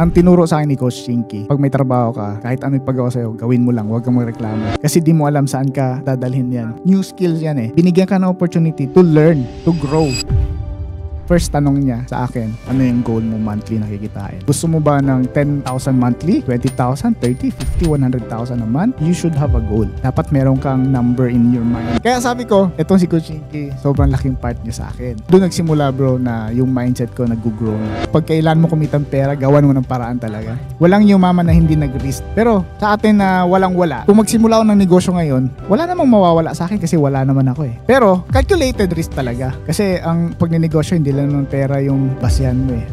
Ang tinuro sa akin ni Coach Chinky, pag may trabaho ka, kahit ano ipagawa sa'yo, gawin mo lang, huwag kang magreklamo. Kasi di mo alam saan ka dadalhin yan. New skills yan eh. Binigyan ka ng opportunity to learn, to grow. First tanong niya sa akin, ano yung goal mo monthly na kikitain? Gusto mo ba ng 10,000 monthly? 20,000? 30? 50? 100,000 a month? You should have a goal. Dapat meron kang number in your mind. Kaya sabi ko, etong si Coach Chinky, sobrang laking part niya sa akin. Doon nagsimula bro na yung mindset ko nag-grow na. Pag kailan mo kumitang pera, gawan mo ng paraan talaga. Walang yumaman na hindi nag-risk. Pero sa atin na walang-wala, kung magsimula ako ng negosyo ngayon, wala namang mawawala sa akin kasi wala naman ako eh. Pero calculated risk talaga. Kasi ang pag-negosyo hindi lang ng pera yung basihan mo eh.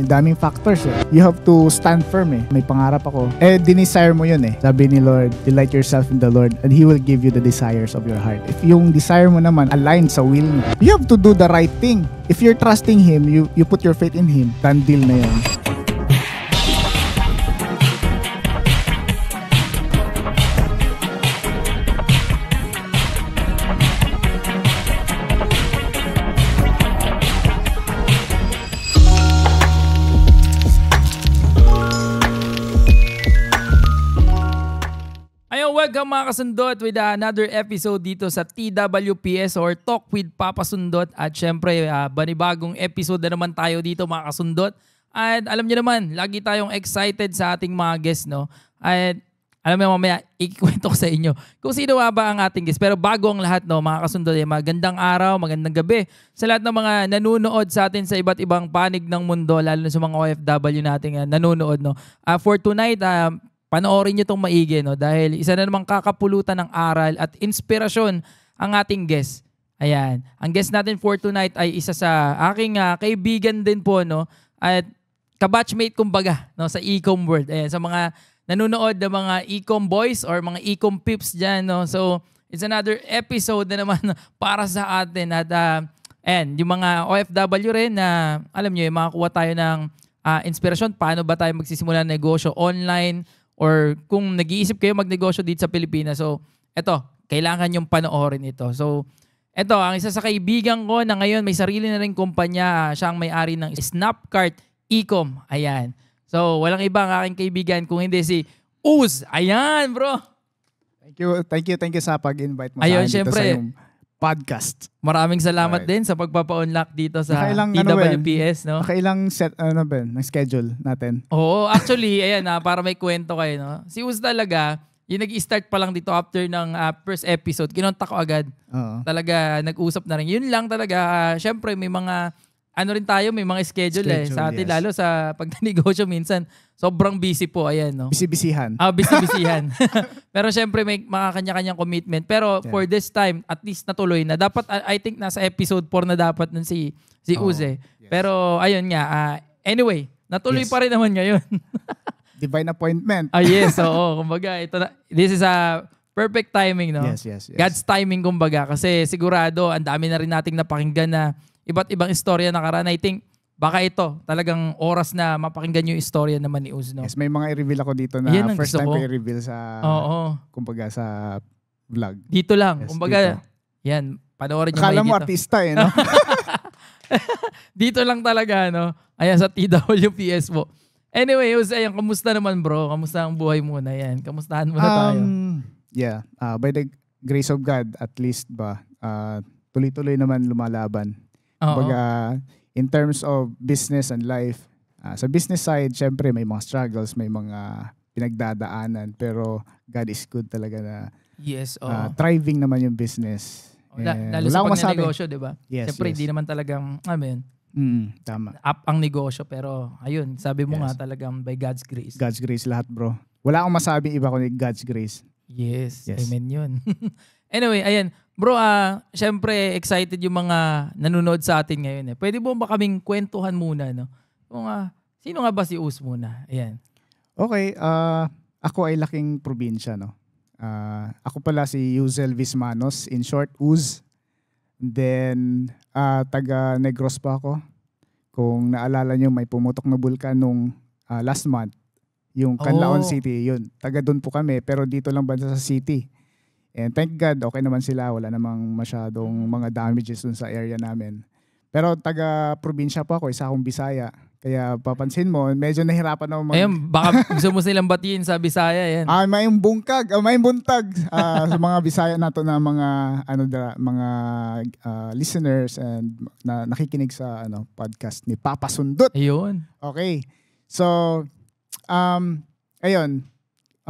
Daming factors eh. You have to stand firm eh. May pangarap ako. Dinesire mo yun eh. Sabi ni Lord, delight yourself in the Lord and He will give you the desires of your heart. If yung desire mo naman align sa will mo, you have to do the right thing. If you're trusting Him, you put your faith in Him, done deal na yun. Welcome mga kasundot with another episode dito sa TWPS or Talk with Papa Sundot. At syempre, banibagong episode na naman tayo dito mga kasundot. At alam niyo naman, lagi tayong excited sa ating mga guests, no? At alam niyo mamaya, ikikwento ko sa inyo kung sino ba ang ating guest. Pero bago ang lahat, no, mga kasundot, magandang araw, magandang gabi sa lahat ng mga nanonood sa atin sa iba't ibang panig ng mundo, lalo na sa mga OFW nating nanonood, no? For tonight, panoorin nyo itong maigi, no? Dahil isa na namang kakapulutan ng aral at inspirasyon ang ating guest. Ayan. Ang guest natin for tonight ay isa sa aking kaibigan din po, no? At kabatchmate kumbaga, no? Sa e-com world. Ayan. Sa mga nanonood na mga e-com boys or mga e-com pips dyan, no? So, it's another episode na naman para sa atin. At and yung mga OFW rin na, alam nyo, makakuha tayo ng inspirasyon. Paano ba tayo magsisimula ng negosyo online? Or kung nag-iisip kayo magnegosyo dito sa Pilipinas. So, eto, kailangan yung panoorin ito. So, eto, ang isa sa kaibigan ko na ngayon may sarili na rin kumpanya. Siya ang may-ari ng Snapcart Ecom. Ayan. So, walang iba ang aking kaibigan kung hindi si Uz. Ayan, bro. Thank you sa pag-invite mo ayun, sa akin dito syempre, sa yung podcast. Maraming salamat din sa pagpapa-unlock dito sa TWPS, no? Nakailang set, ng schedule natin? Oo, actually, ayan para may kwento kayo, no? Si Uz talaga, yung nag-start pa lang dito after ng first episode, kinontak ko agad. Talaga, nag-usap na rin. Yun lang talaga, syempre may mga, rin tayo, may mga schedule sa atin, yes. Lalo sa pagninegosyo minsan, sobrang busy po, ayan, no? Busy-busyhan. Busy-busyhan. Pero syempre may mga kanya-kanyang commitment. Pero for this time, at least natuloy na. Dapat, I think, nasa episode 4 na dapat nun si Uz eh. Yes. Pero ayun nga, anyway, natuloy pa rin naman ngayon. Divine appointment. Yes, oo. Kumbaga, this is a perfect timing, no? Yes. God's timing, kumbaga. Kasi sigurado, ang dami na rin nating napakinggan na iba't ibang istorya nakaraan. I think, baka ito, talagang oras na mapakinggan yung istorya naman ni Uz, no? Yes, may mga i-reveal ako dito na first time ko i-reveal sa, kumbaga sa vlog. Dito lang. Yes, kumbaga, dito. Yan, panoorin nyo akala mo dito. artista eh, no? Dito lang talaga, no? Ayan, sa TWPS po. Anyway, Uz, ayan, kamusta naman bro? Kamusta ang buhay muna? Yan, kamustahan muna tayo. Yeah, by the grace of God, at least ba, tuloy-tuloy naman lumalaban. Kumbaga, in terms of business and life, sa business side, syempre may mga struggles, may mga pinagdadaanan, pero God is good talaga na thriving naman yung business. Lalo sa pag-negosyo, di ba? Yes, syempre, hindi naman talagang, tama. Up ang negosyo, pero ayun, sabi mo nga talagang by God's grace. God's grace lahat, bro. Wala akong masabi iba kundi God's grace. Yes. Amen yun. Anyway, ayan. Bro, syempre excited yung mga nanonood sa atin ngayon eh. Pwede mo ba kaming kwentuhan muna, no? Kung sino nga ba si Uz muna? Ayan. Okay, ako ay laking probinsya, no? Ako pala si Uzel Vismanos, in short, Uz. Then, taga Negros pa ako. Kung naalala nyo, may pumutok na bulkan nung last month. Yung Canlaon City, yun. Taga doon po kami, pero dito lang banda sa city. And thank God, okay naman sila. Wala namang masyadong mga damages dun sa area namin. Pero taga-probinsya po ako, isa akong Bisaya. Kaya papansin mo, medyo nahirapan ako Ayun, baka gusto mo silang batiin sa Bisaya yan. may bungkag, may buntag sa mga Bisaya nato na mga mga listeners and na nakikinig sa podcast ni Papa Sundot. Ayun. Okay. So ayun,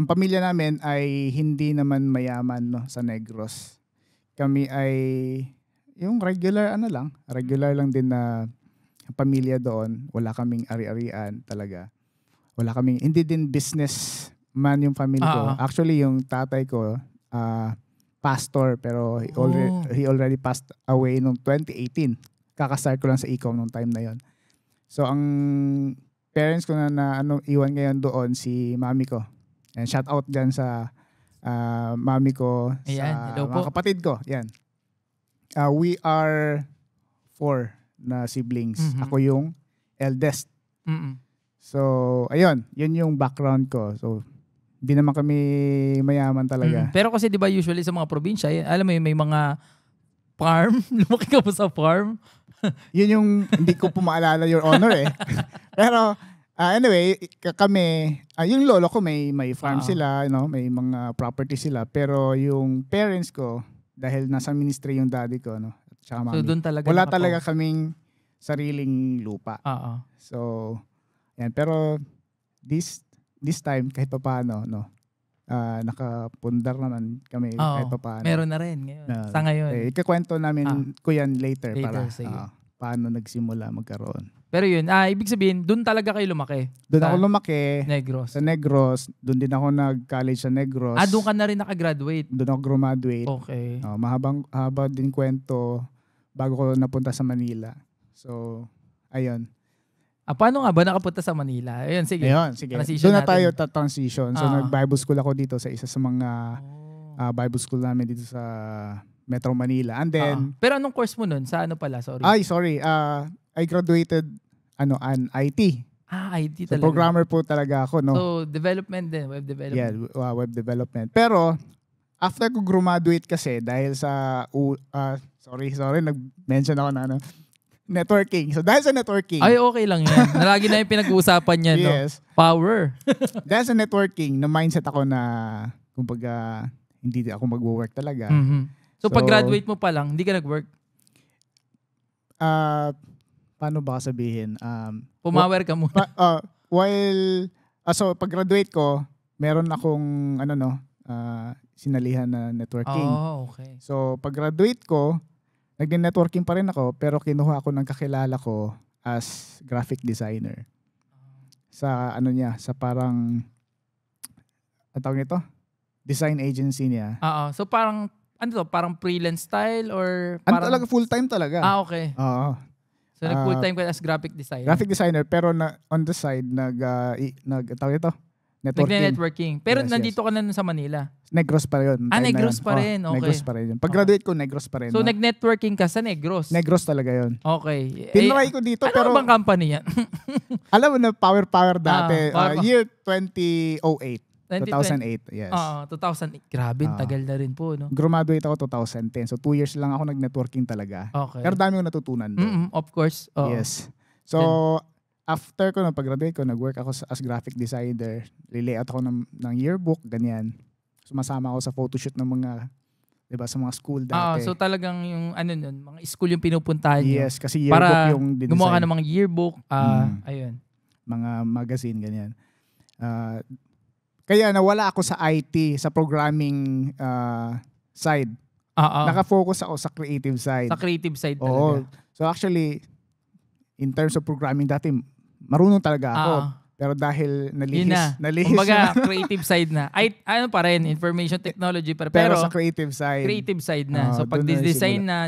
ang pamilya namin ay hindi naman mayaman sa Negros. Kami ay yung regular lang din na pamilya doon. Wala kaming ari-arian talaga. Hindi din business man yung family ko. Actually, yung tatay ko, pastor, pero he already passed away noong 2018. Kakastart ko lang sa e-com nung time na yon. So, ang parents ko na iwan ngayon doon, si mami ko. And shout out dyan sa mami ko, Ayan, sa mga kapatid ko. Yan. We are 4 na siblings. Mm-hmm. Ako yung eldest. Mm-mm. So, ayun. Yun yung background ko. So, hindi naman kami mayaman talaga. Pero kasi 'di ba usually sa mga probinsya, alam mo may mga farm. Lumaki ka po sa farm. Yun yung hindi ko po maalala, Your Honor eh. Pero, anyway, kami, yung lolo ko may farm sila, may mga property sila. Pero yung parents ko, dahil nasa ministry yung daddy ko, tsaka mami. So doon talaga wala talaga kaming sariling lupa. So, yan. Pero this time, kahit pa paano, nakapundar naman kami kahit pa paano. Meron na rin ngayon. Sa ngayon. Ikakwento namin ko yan later para sige. paano nagsimula magkaroon. Pero yun, ibig sabihin, doon talaga kayo lumaki? Doon ako lumaki. Negros. Sa Negros. Doon din ako nag-college sa Negros. Doon ka na rin nakagraduate? Doon ako graduate. Okay. Mahaba din kwento bago ko napunta sa Manila. So, ayun. Paano nga ba nakapunta sa Manila? Ayun, sige. Doon na tayo transition. So, nag-Bible school ako dito sa isa sa mga Bible school namin dito sa Metro Manila. And then... Pero anong course mo nun? Sa ano pala? Sorry. I graduated an IT. IT talaga. So, programmer po talaga ako, no? So, development din, web development. Yeah, web development. Pero, after ko graduate kasi, dahil sa, sorry, nag-mention ako na, networking. So, dahil sa networking. Ay, okay lang yan. Lagi na yung pinag-uusapan yan, yes. No? Power. Dahil sa networking, na-mindset ako na, kumbaga, hindi ako mag-work talaga. Mm-hmm. So, pag-graduate mo pa lang, hindi ka nag-work? Paano ba sabihin? Pumawer ka muna. So pag-graduate ko, meron akong sinalihan na networking. Okay. So pag-graduate ko, nag-networking pa rin ako, pero kinuha ako ng kakilala ko as graphic designer. Sa sa parang tawag nito? Design agency niya. So parang parang freelance style or parang talaga full-time talaga. Okay. Oo. So nag-full-time ka as graphic designer. Graphic designer pero on the side tawag ito, networking. Pero nandito ka na sa Manila. Negros pa rin. Negros pa rin. Okay. Negros pa rin. Pag-graduate ko, Negros pa rin. So nag-networking ka sa Negros? Negros talaga yun. Okay. Tinry ko dito pero... Ano bang company yan? Alam mo na Power dati. Year 2008. 2008, yes. 2008. Grabe, tagal na rin po, no? Graduate ako 2010. So 2 years lang ako nag-networking talaga. Okay. Pero dami ko natutunan doon. Of course. Yes. So after ko pag-graduate ko, nag-work ako as graphic designer. Lilayout ako ng yearbook, ganyan. Sumasama ako sa photoshoot ng mga, 'di ba, sa mga school dati. So talagang yung mga school yung pinupuntahan niyo. Yes, kasi yearbook para yung design. Gumawa ka ng mga yearbook, ayun. Mga magazine, ganyan. Kaya nawala ako sa IT, sa programming side. Naka-focus ako sa creative side. Sa creative side talaga. So actually, in terms of programming dati, marunong talaga ako. Pero dahil nalihis. Kumbaga, creative side na. Ano pa rin, information technology. Pero sa creative side. Creative side na. So pag design na,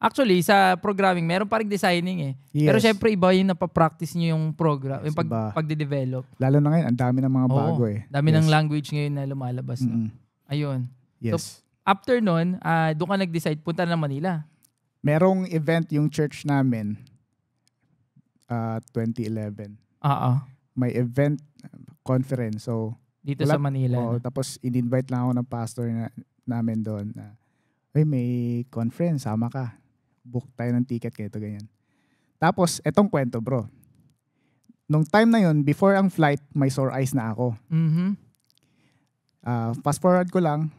actually, sa programming, meron pa rin designing eh. Yes. Pero syempre, iba yung napapractice nyo yung program, yung pagde-develop. Lalo na ngayon, ang dami ng mga bago eh. Dami ng language ngayon na lumalabas. No? Ayun. Yes. So, after nun, doon ka nag-decide, punta na Manila. Merong event yung church namin, 2011. May event, conference. So, dito sa Manila. Tapos, in-invite lang ako ng pastor namin doon na, may conference, sama ka. Book tayo ng ticket, ganito, ganyan. Tapos, etong kwento bro. Nung time na yun, before ang flight, may sore eyes na ako. Fast forward ko lang,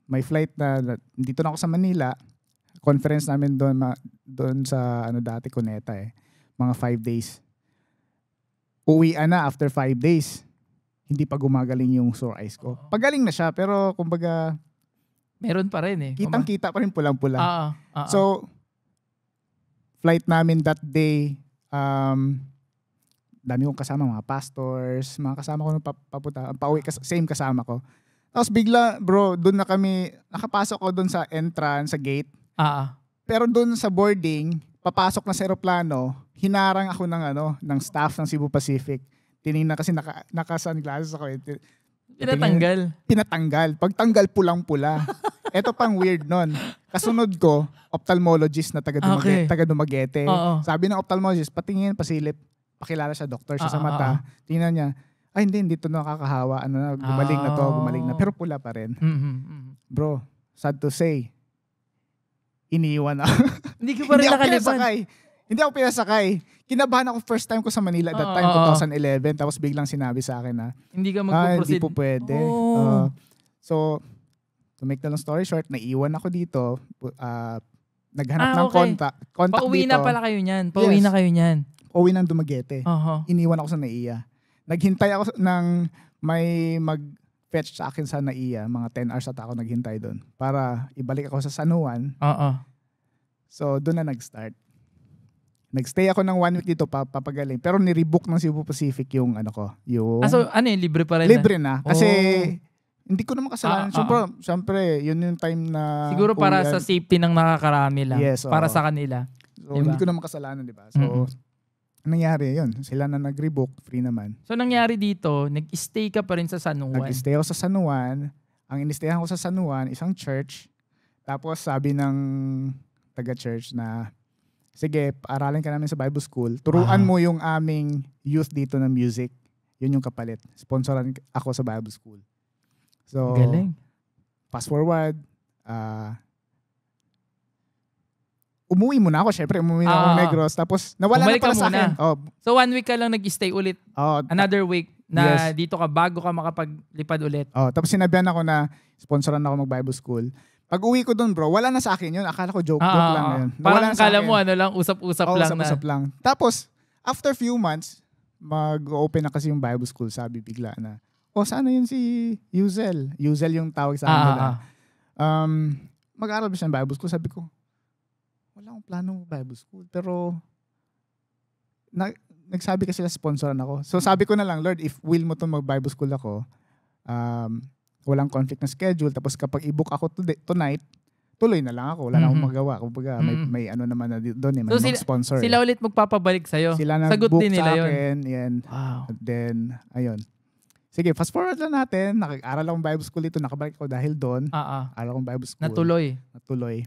may flight na dito na ako sa Manila. Conference namin doon sa dati Cuneta mga 5 days. Uwian na after 5 days. Hindi pa gumagaling yung sore eyes ko. Pagaling na siya pero kumbaga meron pa rin kitang-kita pa rin pulang-pula. So flight namin that day, dami kong kasama, mga pastors, mga kasama ko nung papunta, pauwi, same kasama ko. Tapos bigla, bro, doon na kami, nakapasok ko doon sa entrance, sa gate. Pero doon sa boarding, papasok na sa aeroplano, hinarang ako ng staff ng Cebu Pacific. Tinignan kasi naka-sunglasses ako. Pinatanggal. Pagtanggal, pulang-pula. Ito pang weird nun. Kasunod ko, ophthalmologist na taga Dumaguete. Sabi ng ophthalmologist, patingin, pasilip. Pakilala siya, doktor siya sa mata. Tingnan niya, ay hindi to nakakahawa. Gumaling na. Pero pula pa rin. Bro, sad to say, iniwan ako. Hindi ko pa rin nakalipan. Hindi ako pinasakay. Kinabahan ako first time ko sa Manila that time, 2011. Tapos biglang sinabi sa akin na, hindi ka magpo-proceed. Hindi po pwede. So, to make the long story short, naiwan ako dito. Naghanap ng contact Pauwi dito. na pala kayo niyan. Pauwi na kayo niyan. Pauwi ng Dumaguete. Iniwan ako sa NAIA. Naghintay ako ng may mag-fetch sa akin sa NAIA. Mga 10 hours at ako naghintay doon. Para ibalik ako sa San Juan. So, doon na nag-start. Nagstay ako ng 1 week dito, papagaling. Pero nirebook ng Cebu Pacific yung so libre pa rin? Libre na. Kasi hindi ko naman kasalanan. Siyempre, yun yung time na siguro para sa safety ng nakakarami lang. Yes, para sa kanila. So, hindi ko naman kasalanan, di ba? So, nangyari yun. Sila na nag-rebook, free naman. So, nangyari dito, nag-stay ka pa rin sa San Juan? Nag-stay ako sa San Juan. Ang in-stayan ko sa San Juan, isang church. Tapos sabi ng taga-church na, sige, paaralin ka namin sa Bible School. Turuan mo yung aming youth dito ng music. Yun yung kapalit. Sponsoran ako sa Bible School. So, galing. Fast forward, umuwi muna ako. Syempre, umuwi na ako ng Negros. Tapos, nawala na pala sa akin. So, 1 week ka lang nag-stay ulit. Another week na dito ka bago ka makapaglipad ulit. Tapos, sinabihan ako na sponsoran ako mag-Bible School. Pag uwi ko doon, bro, wala na sa akin yun. Akala ko joke lang yun. Parang akala mo, usap-usap lang usap-usap lang. Tapos, after few months, mag-open na kasi yung Bible School. Sabi bigla na, sana yun si Yuzel. Yuzel yung tawag sa akin nila. Mag-aaral ba siya ng Bible School? Sabi ko, wala akong planong Bible School. Pero, nagsabi kasi sila sponsoran ako. So, sabi ko na lang, Lord, if will mo itong mag-Bible School ako, walang conflict na schedule. Tapos kapag i-book ako tonight, tuloy na lang ako. Wala na akong magawa. Kumbaga, may naman na doon may mag-sponsor. Sila ulit magpapabalik sa'yo? Sila sagot din nila sa akin. Yan. Wow. And then, ayun. Sige, fast forward lang natin. Nakag-aral akong Bible School ito. Nakabalik ako dahil doon. Aral akong Bible School. Natuloy.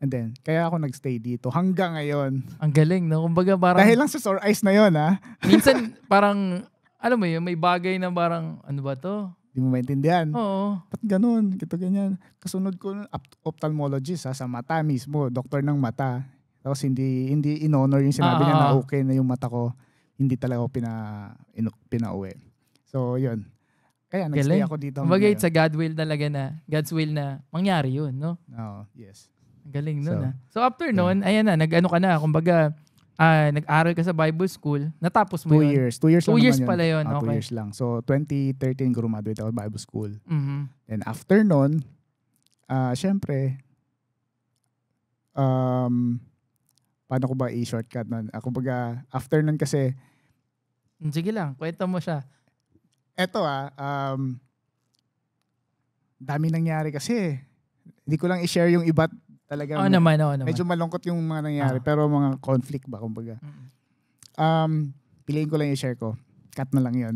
And then, kaya ako nagstay dito hanggang ngayon. Ang galing, no? Kumbaga parang... Dahil lang sa sore eyes na yun, ha? Minsan, parang, alam mo yun, may bagay na parang, ano ba to? Hindi mo maintindihan. Oo. Ba't ganun? Ito ganyan. Kasunod ko, ophthalmologist sa mata mismo. Doktor ng mata. Tapos hindi in-honor yung sinabi niya na okay na yung mata ko. Hindi talaga ako pinauwi. So, yun. Kaya nagstay ako dito. Kumbaga, it's a God's will na mangyari yun, no? Oo, yes. Galing nun. So after nun, ayan na, nag-ano ka na. Kumbaga, nag-aral ka sa Bible School. Natapos mo 2 years. 2 years lang 2 years naman pala yun. 2 years lang. So 2013, graduate ako Bible School. Mm-hmm. And after nun, syempre, paano ko ba i-shortcut nun? Kumbaga, after nun kasi, sige lang, kwento mo siya. Eto dami nangyari kasi. Hindi ko lang i-share yung iba't talagang naman. Medyo malungkot yung mga nangyari pero mga conflict ba kumbaga. Piliin ko lang i-share ko. Cut na lang yun.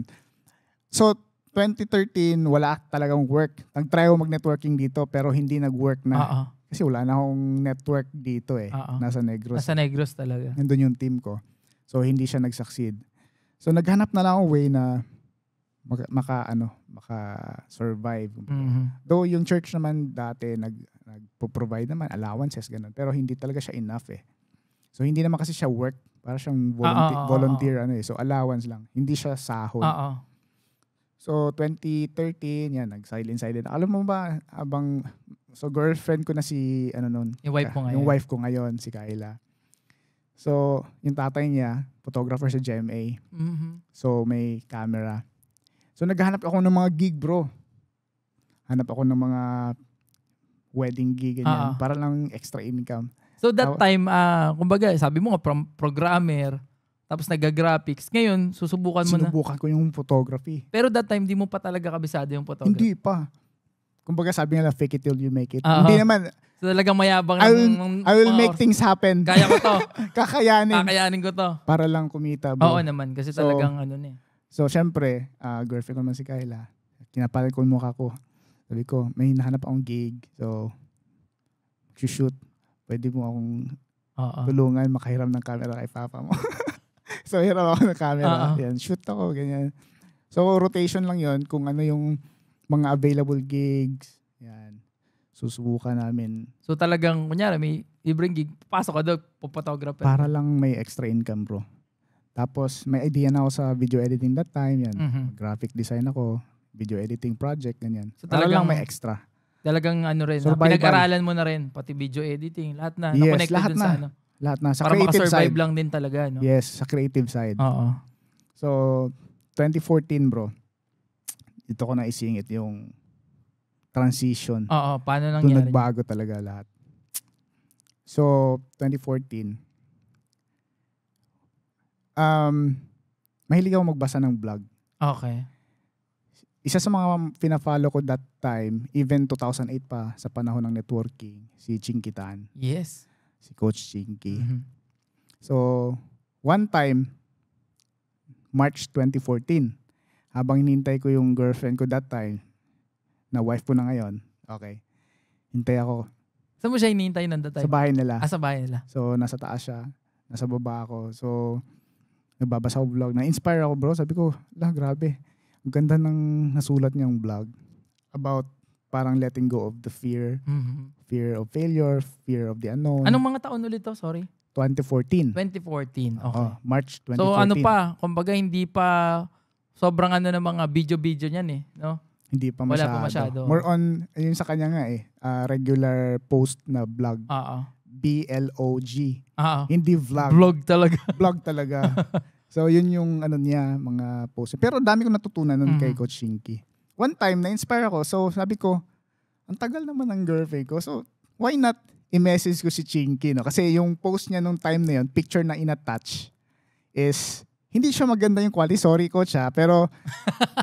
So 2013 wala talagang work. Nag-try ako mag-networking dito pero hindi nag-work na. Kasi wala na akong network dito Nasa Negros. Nasa Negros talaga. Nandun yung team ko. So hindi siya nag-succeed. So naghanap na lang akong way na maka-survive. Though yung church naman dati nagpo-provide naman allowances ganun, pero hindi talaga siya enough So hindi naman kasi siya work Para siyang volunteer ano eh. So allowance lang. Hindi siya sahod. So 2013, yan, nag-silent. Alam mo ba, so girlfriend ko na si, Yung wife mo ngayon. Yung wife ko ngayon, si Kyla. So, yung tatay niya, photographer sa GMA. So, may camera. So, naghahanap ako ng mga gig, bro. Hanap ako ng mga wedding gig, ganyan. Para lang extra income. So, that time, kumbaga, sabi mo nga, programmer, tapos nag-graphics. Ngayon, Sinubukan ko yung photography. Pero that time, di mo pa talaga kabisado yung photography? Hindi pa. Kumbaga sabi nila, fake it till you make it. Hindi naman. So talagang mayabang I will make things happen. Kaya ko to. Kakayanin ko to. Para lang kumita, bro. Oo naman, kasi talagang So, syempre, girlfriend ko naman si Kyla. Kinapalit ko yung mukha ko. Sabi ko, may hinahanap akong gig. So, shoot. Pwede mo akong tulungan, makahiram ng camera kay papa mo. So, hiram ako ng camera. Yan, shoot ako, ganyan. So, rotation lang yon kung ano yung mga available gigs. Yan. Susubukan namin. So, talagang, kunyari, may libreng gig, pasok ka doon, photographer. Para lang may extra income, bro. Tapos, may idea na ako sa video editing that time. Yan. Graphic design ako. Video editing project, ganyan. So, para lang may extra. Talagang pinag-aralan mo na rin, pati video editing, lahat na. Yes, na-connected lahat dun na. sa Lahat na. Sa para creative makasurvive side. lang din talaga, no? Yes, sa creative side. So, 2014, bro. Dito ko na isingit yung transition. Paano nangyari? Doon nagbago talaga lahat. So, 2014. Mahilig ako magbasa ng blog. Okay. Isa sa mga pina-follow ko that time, even 2008 pa, sa panahon ng networking, si Chinky Tan. Yes. Si Coach Chinky. So, one time, March 2014, habang hinintay ko yung girlfriend ko that time, na wife ko na ngayon, okay, hintay ako. Saan mo siya hinihintay ng that time? Sa bahay nila. Sa bahay nila. So, nasa taas siya, nasa baba ako. So, nagbabasa ko vlog. Na-inspire ako, bro. Sabi ko, grabe. Ang ganda ng nasulat niyang vlog about parang letting go of the fear. Fear of failure, fear of the unknown. Anong mga taon ulit to? Sorry. 2014. 2014. Okay. March 2014. So ano pa, kumbaga hindi pa sobrang ng mga video niyan eh, no? Hindi pa masyado. Wala pa masyado. More on, yun sa kanya nga regular post na vlog. B-L-O-G. Hindi vlog. Vlog talaga. So yun yung niya, mga post. Pero dami ko natutunan nun kay Coach Chinky. One time, na-inspire ako. So sabi ko, ang tagal naman ng girlfriend ko. So why not i-message ko si Chinky, no? Kasi yung post niya nung time na yun, picture na in-attach is, hindi siya maganda yung quality. Sorry, Coach, pero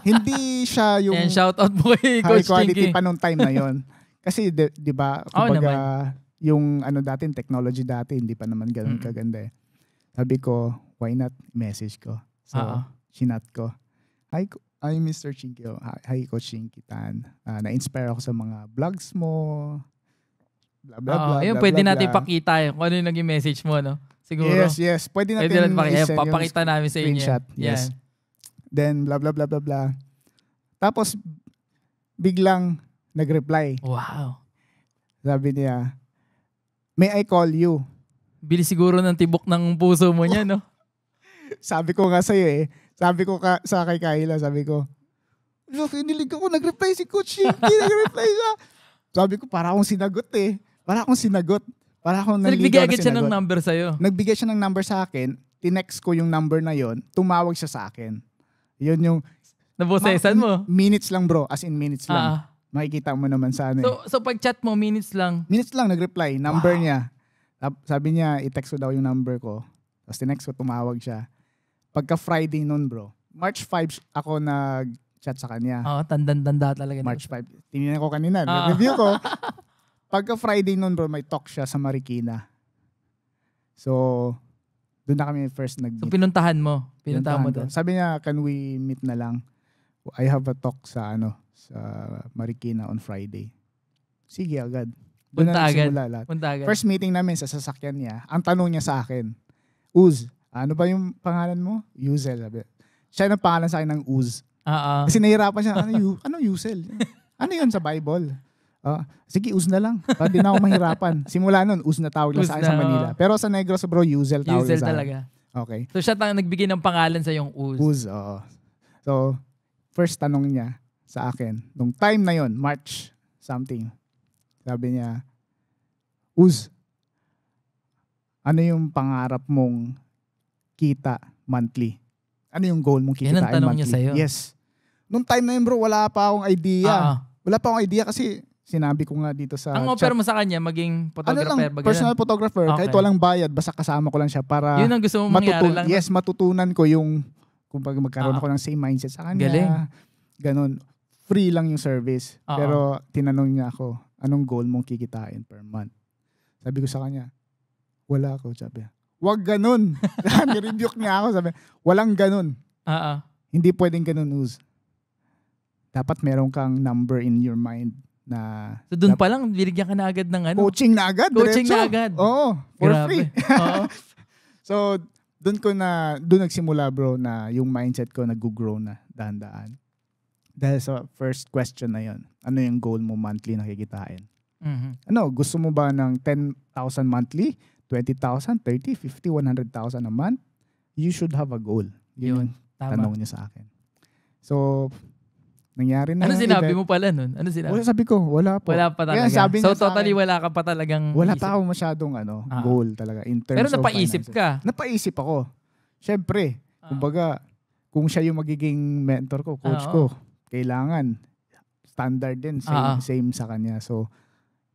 hindi siya yung shoutout mo kay Coach high quality Chinky pa nung time na yun. Kasi, di ba, kumbaga, yung dati, technology dati, hindi pa naman ganun kaganda eh. Sabi ko, why not message ko? So, chinat ko. Hi, Mr. Chinky. Hi, Coach Chinky Tan. Na-inspire ako sa mga vlogs mo. Blah, blah, blah. Ayun, pwede natin ipakita kung ano yung naging message mo, no? Siguro. Yes. Pwede natin papakita namin sa inyo. Screenshot. Yes. Then, blah, blah, blah, blah, blah. Tapos, biglang nag-reply. Wow. Sabi niya, may I call you? Bilis siguro ng tibok ng puso mo niya, no? Sabi ko nga sa'yo Sabi ko sa kay Kyla, sabi ko, look, inilig ako, nag-reply si Coach Chinky, nag-reply siya. Sabi ko, para akong sinagot Para akong sinagot. Para akong naligaw na sinagot. Nagbigay agad siya ng number sa'yo? Nagbigay siya ng number sa akin, tinext ko yung number na yon, tumawag siya sa akin. Yun yung... Nabosesan mo? Minutes lang, bro. As in minutes lang. Makikita mo naman sa So pag chat mo, minutes lang? Minutes lang, nag-reply. Number niya. Sabi niya, i-text ko daw yung number ko. Tapos tinext ko, tumawag siya. Pagka Friday nun, bro. March 5 ako nag-chat sa kanya. Tanda talaga. March 5. Tinignan ko kanina. Review ko. Pagka Friday nun, bro, may talk siya sa Marikina. So, doon na kami first nag-meet. So, pinuntahan mo doon. Sabi niya, can we meet na lang? I have a talk sa Marikina on Friday. Sige agad. Doon na nagsimula lahat. First meeting namin sa sasakyan niya. Ang tanong niya sa akin, Uz, ano ba yung pangalan mo? Yuzel. Siya ang pangalan sa akin ng Uz. Kasi nahirapan siya, ano Yuzel? Ano yun sa Bible? Sige, Uz na lang. Para di na ako mahirapan. Simula nun, Uz na tawag lang sa akin sa Manila. Pero sa Negros, bro, Yuzel tawag Yuzel sa akin. talaga. Okay. So siya nagbigay ng pangalan sa yung Uz. Uz, oo. So, first tanong niya sa akin, nung time na yon, March something, sabi niya, Uz, ano yung pangarap mong kita monthly? Ano yung goal mong Yan ang kikitain tanong monthly? niya sa'yo. Yes. Nung time na yun bro, wala pa akong idea. Oo. Wala pa akong idea kasi sinabi ko nga dito sa Ang offer mo sa kanya, maging photographer ano lang, ba? personal photographer. Okay. Kahit walang bayad, basta kasama ko lang siya para Yun ang gusto mong mangyari lang. yes, matutunan ko yung kung pag magkaroon ako ng same mindset sa kanya. Galing. Ganon. Free lang yung service. Oo. Pero tinanong niya ako, anong goal mong kikitain per month? Sabi ko sa kanya, wala ako. Sabi, wag ganun. Nirebuke niya ako. Sabi, walang ganun. Oo. Hindi pwedeng ganun, Uz. Dapat meron kang number in your mind na So doon pa lang, binigyan ka na agad ng ano? coaching na agad. Coaching diretso. na agad. Oo, for Grabe. free. Oo. So, doon nagsimula bro na yung mindset ko nag-grow na dahan-dahan. Dahil sa first question na yon, ano yung goal mo monthly na kikitain? Mhm. Ano, gusto mo ba ng 10,000 monthly, 20,000, 30, 50, 100,000 a month? You should have a goal. Yun yung Tama. tanong niya sa akin. So, nangyari na. Ano yung sinabi event. mo pala nun? Ano sinabi? Wala, sabi ko, wala po. Wala pa Kaya talaga. sabi So niya sa totally akin, wala ka pa talagang wala isip. pa ako masyadong goal talaga in terms Pero of napaisip finances. ka. Napaisip ako. Siyempre, kumbaga, kung siya yung magiging mentor ko, coach ko, kailangan standard din, same sa kanya. So,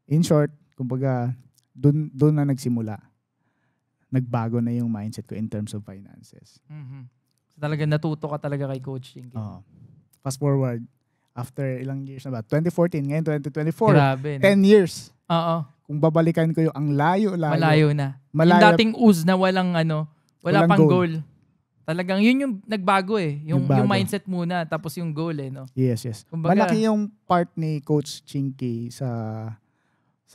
in short, kumbaga, dun na nagsimula. Nagbago na yung mindset ko in terms of finances. Mhm. So talaga natuto ka talaga kay Coach Chinky. Fast forward, after ilang years na ba? 2014, ngayon 2024. Grabe. 10 years. Oo. Kung babalikan ko yung ang layo-layo. Malayo na. Malayo. Yung dating Uz na wala Walang pang goal. goal. Talagang yun yung nagbago eh. Yung Nagbago. mindset muna tapos yung goal eh. No? Yes, yes. Kumbaga, Malaki yung part ni Coach Chinky sa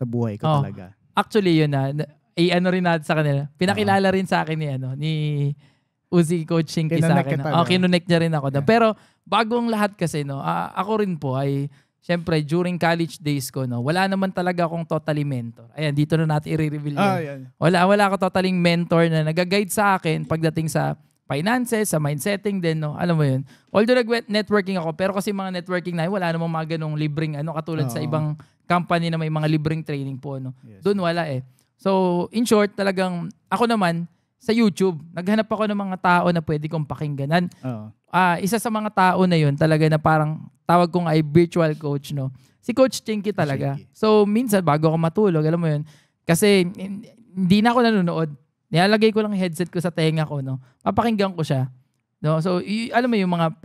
buhay ko talaga. Actually yun ano rin natin sa kanila. Pinakilala rin sa akin ni Uzi Coach Chinky sa akin. Kinonect niya rin ako. Yeah. Pero bagong lahat kasi ako rin po ay syempre during college days ko wala naman talaga akong totally mentor. Ayan, dito na natin i-reveal yun. Yan. Wala ako totaling mentor na nag-guide sa akin pagdating sa finances, sa mindsetting din, no? Alam mo yun. Although nag-networking ako, pero kasi mga networking na wala namang mga ganong libreng katulad sa ibang company na may mga libreng training po, no? Yes. Doon wala eh. So, in short, talagang ako naman, sa YouTube, naghanap ako ng mga tao na pwede kong pakingganan. Isa sa mga tao na yun, talaga na parang tawag kong ay virtual coach, no? Si Coach Chinky talaga. So, minsan, bago ako matulog, alam mo yun, kasi hindi na ako nanonood. Nilalagay ko lang yung headset ko sa tenga ko, no? Papakinggan ko siya. No? So, alam mo yung mga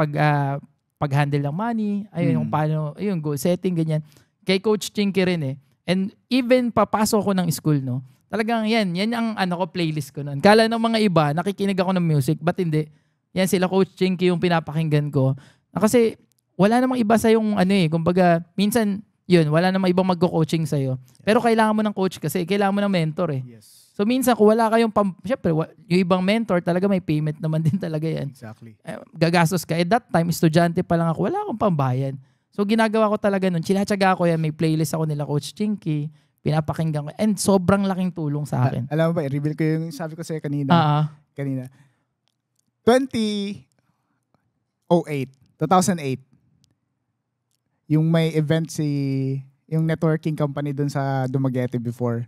pag-handle ng money, ayun, yung paano, ayun, goal setting, ganyan. Kay Coach Chinky rin eh. And even papasok ko ng school, no? Talagang yan ang playlist ko noon. Kala ng mga iba, nakikinig ako ng music, but hindi. Yan sila Coach Chinky yung pinapakinggan ko. Kasi wala namang iba sa yung kumbaga, minsan, yun, wala namang ibang magko-coaching sa'yo. Pero kailangan mo ng coach kasi, kailangan mo ng mentor eh. Yes. So minsan kung wala kayong syempre yung ibang mentor talaga may payment naman din talaga yan. Exactly. Gagastos ka. At that time, estudyante pa lang ako. Wala akong pambayad. So ginagawa ko talaga nun. Chinatsaga ko yan. May playlist ako nila Coach Chinky. Pinapakinggan ko. And sobrang laking tulong sa akin. Alam mo ba, i-reveal ko yung sabi ko sa'yo kanina. 2008. Yung may event yung networking company dun sa Dumaguete before.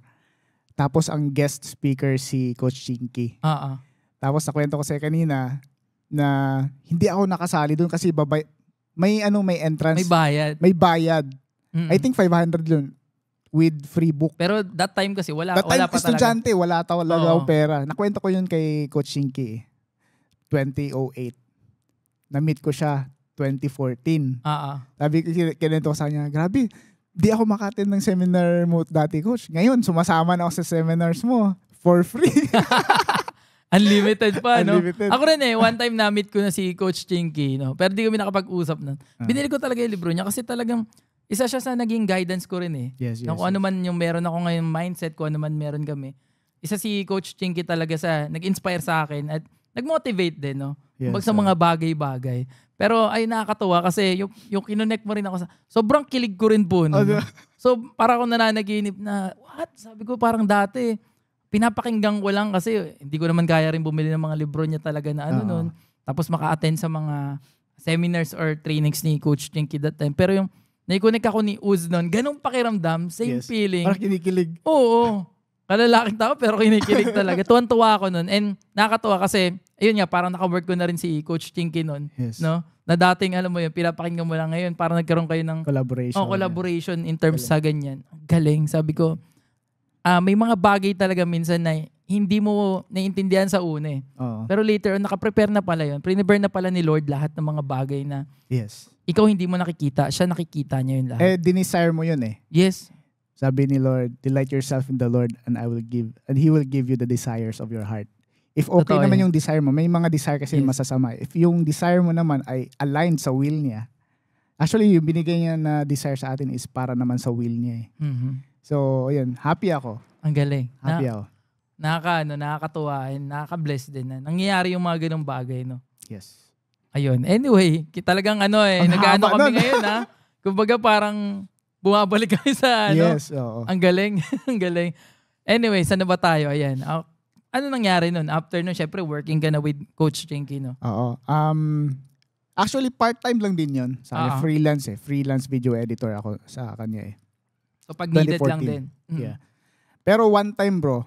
Tapos ang guest speaker si Coach Chinky. Tapos nakwento ko sa'yo kanina na hindi ako nakasali dun kasi may entrance. May bayad. Mm-mm. I think 500 yun with free book. Pero that time kasi wala pa estudyante, talaga. wala akong pera. Nakwento ko yun kay Coach Chinky 2008. Na-meet ko siya 2014. Sabi ko, kinento ko sa kanya, grabe, di ako makatin ng seminar mo dati, Coach. Ngayon, sumasama na ako sa seminars mo for free. Unlimited pa, no? Unlimited. Ako rin one time na-meet ko na si Coach Chinky, no? Pero di kami nakapag-usap nun. Binili ko talaga yung libro niya kasi talagang isa siya sa naging guidance ko rin eh. Yes. Kung ano man yung meron ako ngayon mindset, kung ano man meron kami. Isa si Coach Chinky talaga nag-inspire sa akin at nag-motivate din, no? Yes, sa mga bagay-bagay. Pero ay nakakatuwa kasi yung kinonect mo rin ako sobrang kilig ko rin po. No? So para ako nananaginip na, what? Sabi ko parang dati, pinapakinggan ko lang kasi hindi ko naman kaya rin bumili ng mga libro niya talaga na ano nun. Tapos maka-attend sa mga seminars or trainings ni Coach Chinky that time. Pero yung naikonek ako ni Uz nun, ganong pakiramdam, same feeling. Parang kinikilig. Oo. Kalalaking tao pero kinikilig talaga. Tuwan-tuwa ako nun. And nakakatuwa kasi, ayun nga, parang naka-work ko na rin si Coach Chinky nun. Yes. No? Na dating, alam mo yun, pinapakinggan mo lang ngayon. Parang nagkaroon kayo ng collaboration in terms sa ganyan. Galing. Sabi ko, may mga bagay talaga minsan na hindi mo naiintindihan sa una eh. Pero later on, nakaprepare na pala yun. Prepare na pala ni Lord lahat ng mga bagay na ikaw hindi mo nakikita. Siya nakikita niya yun lahat. Dinesire mo yun eh. Yes. Sabi ni Lord, delight yourself in the Lord and He will give you the desires of your heart. If okay Totoo naman yan. yung desire mo, may mga desire kasi masasama. If yung desire mo naman ay aligned sa will niya, actually yung binigay niya na desire sa atin is para naman sa will niya eh. So, ayun, happy ako. Ang galing. Happy ako. Nakakatuwa and nakaka-bless din na nangyayari yung mga ganung bagay, no? Yes. Ayun. Anyway, talagang nag-ano kami ngayon, ha? Kumbaga parang bumabalik kami sa Yes, oo. Ang galing. Ang galing. Anyway, saan na ba tayo? Ayan. Ano nangyari nun? After nun, syempre, working ka na with Coach Chinky, no? Oo. Actually, part-time lang din yun. Sa akin, freelance eh. Freelance video editor ako sa kanya eh. So, pag needed 2014. lang din. Yeah. Pero one time, bro,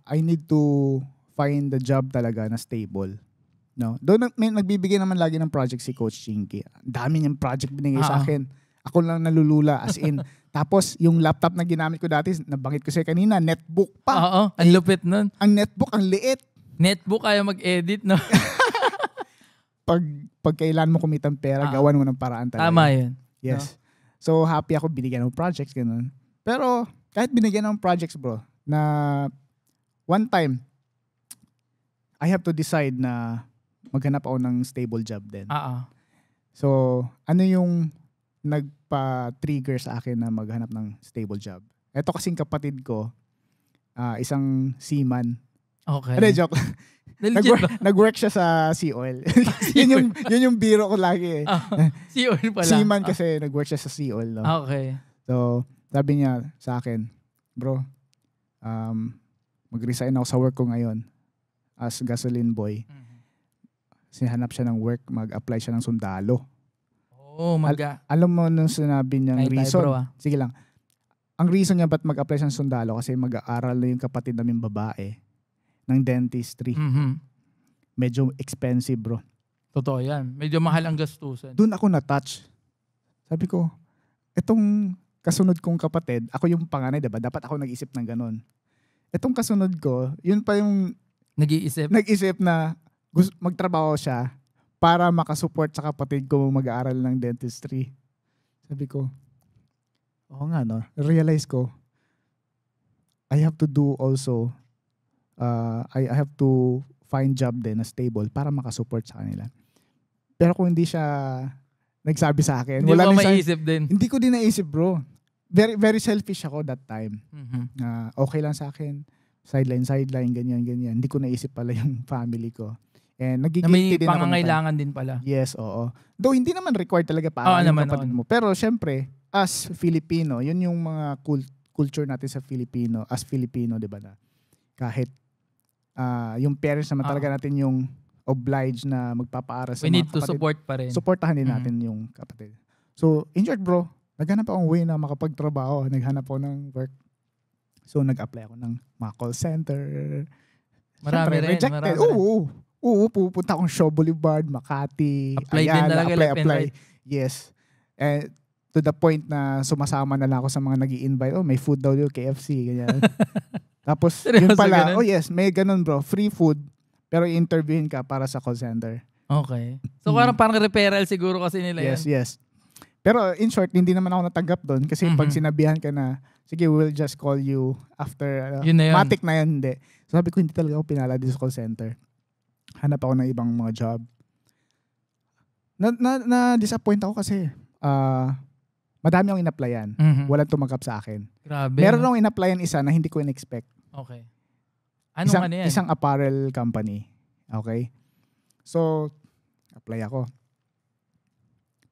I need to find the job talaga na stable. No? Doon nagbibigay naman lagi ng project si Coach Chinky. Dami niyang project binigay sa akin. Ako lang nalulula as in. Tapos yung laptop na ginamit ko dati, nabanggit ko sa'yo kanina, netbook pa. Oo, ang lupit nun. Ang netbook, ang liit. Netbook kaya mag-edit, no? Pag kailan mo kumita ng pera, gawan mo ng paraan talaga. Tama yun. Yes. No? So happy ako binigyan ng projects, ganun. Pero kahit binigyan ng projects, bro, na one time, I have to decide na maghanap ako ng stable job din. So, ano yung nagpa-trigger sa akin na maghanap ng stable job? Ito kasing kapatid ko, isang seaman. Okay. Ano, joke. Nag-work siya sa Sea Oil. yun yung biro ko lagi eh. Sea Oil pala. Seaman kasi nag-work siya sa Sea Oil. No? Okay. So, sabi niya sa akin, bro, mag-resign ako sa work ko ngayon as gasoline boy. Sihanap siya ng work, mag-apply siya ng sundalo. Oh, alam mo nung sinabi niyang reason? Bro, Sige lang. Ang reason niya ba't mag-apply siya ng sundalo kasi mag-aaral na yung kapatid namin babae ng dentistry. Medyo expensive, bro. Totoo yan. Medyo mahal ang gastusan. Doon ako na-touch. Sabi ko, itong kasunod kong kapatid, ako yung panganay, diba? Dapat ako nag-isip ng ganun. Itong kasunod ko, yun pa yung nag-isip na magtrabaho siya para makasupport sa kapatid ko mag-aaral ng dentistry. Sabi ko, oo nga no, realize ko, I have to do also, I have to find job din na stable para makasupport sa kanila. Pero kung hindi siya nagsabi sa akin, hindi ko maisip din. Hindi ko din naisip, bro. Very, very selfish ako that time. Okay lang sa akin. Sideline, ganyan. Hindi ko naisip pala yung family ko. And nagigilty din ako. May pangangailangan din pala. Yes, oo. Though hindi naman required talaga para yung kapatid mo. Pero syempre, as Filipino, yun yung mga culture natin sa Filipino. As Filipino, di ba na? Kahit yung parents naman talaga natin yung obliged na magpapaaral sa mga kapatid. We need to support pa rin. Supportahan din natin yung kapatid. So, in short, bro, naghanap akong way na makapagtrabaho. Naghanap ako ng work. So, nag-apply ako ng mga call center. Marami rin. Rejected. Oo, pupunta akong Shaw Boulevard, Makati. Apply din talaga. Apply. Yes. And to the point na sumasama na lang ako sa mga nag-i-invite. Oh, may food daw yung KFC. Ganyan. Tapos, yun pala. Ganun? Oh yes, may ganun bro. Free food. Pero i-interviewin ka para sa call center. Okay. So parang referral siguro kasi nila yan. Yes. Pero in short, hindi naman ako natanggap doon. Kasi pag sinabihan ka na, sige, we'll just call you after. Matik na yan, hindi. So sabi ko, hindi talaga ako pinala dito sa call center. Hanap ako ng ibang mga job. Na-disappoint ako kasi madami akong in-applyan. Walang tumanggap sa akin. Grabe. Meron akong in-applyan isa na hindi ko in-expect. Okay. Yan? Isang apparel company. Okay? So, apply ako.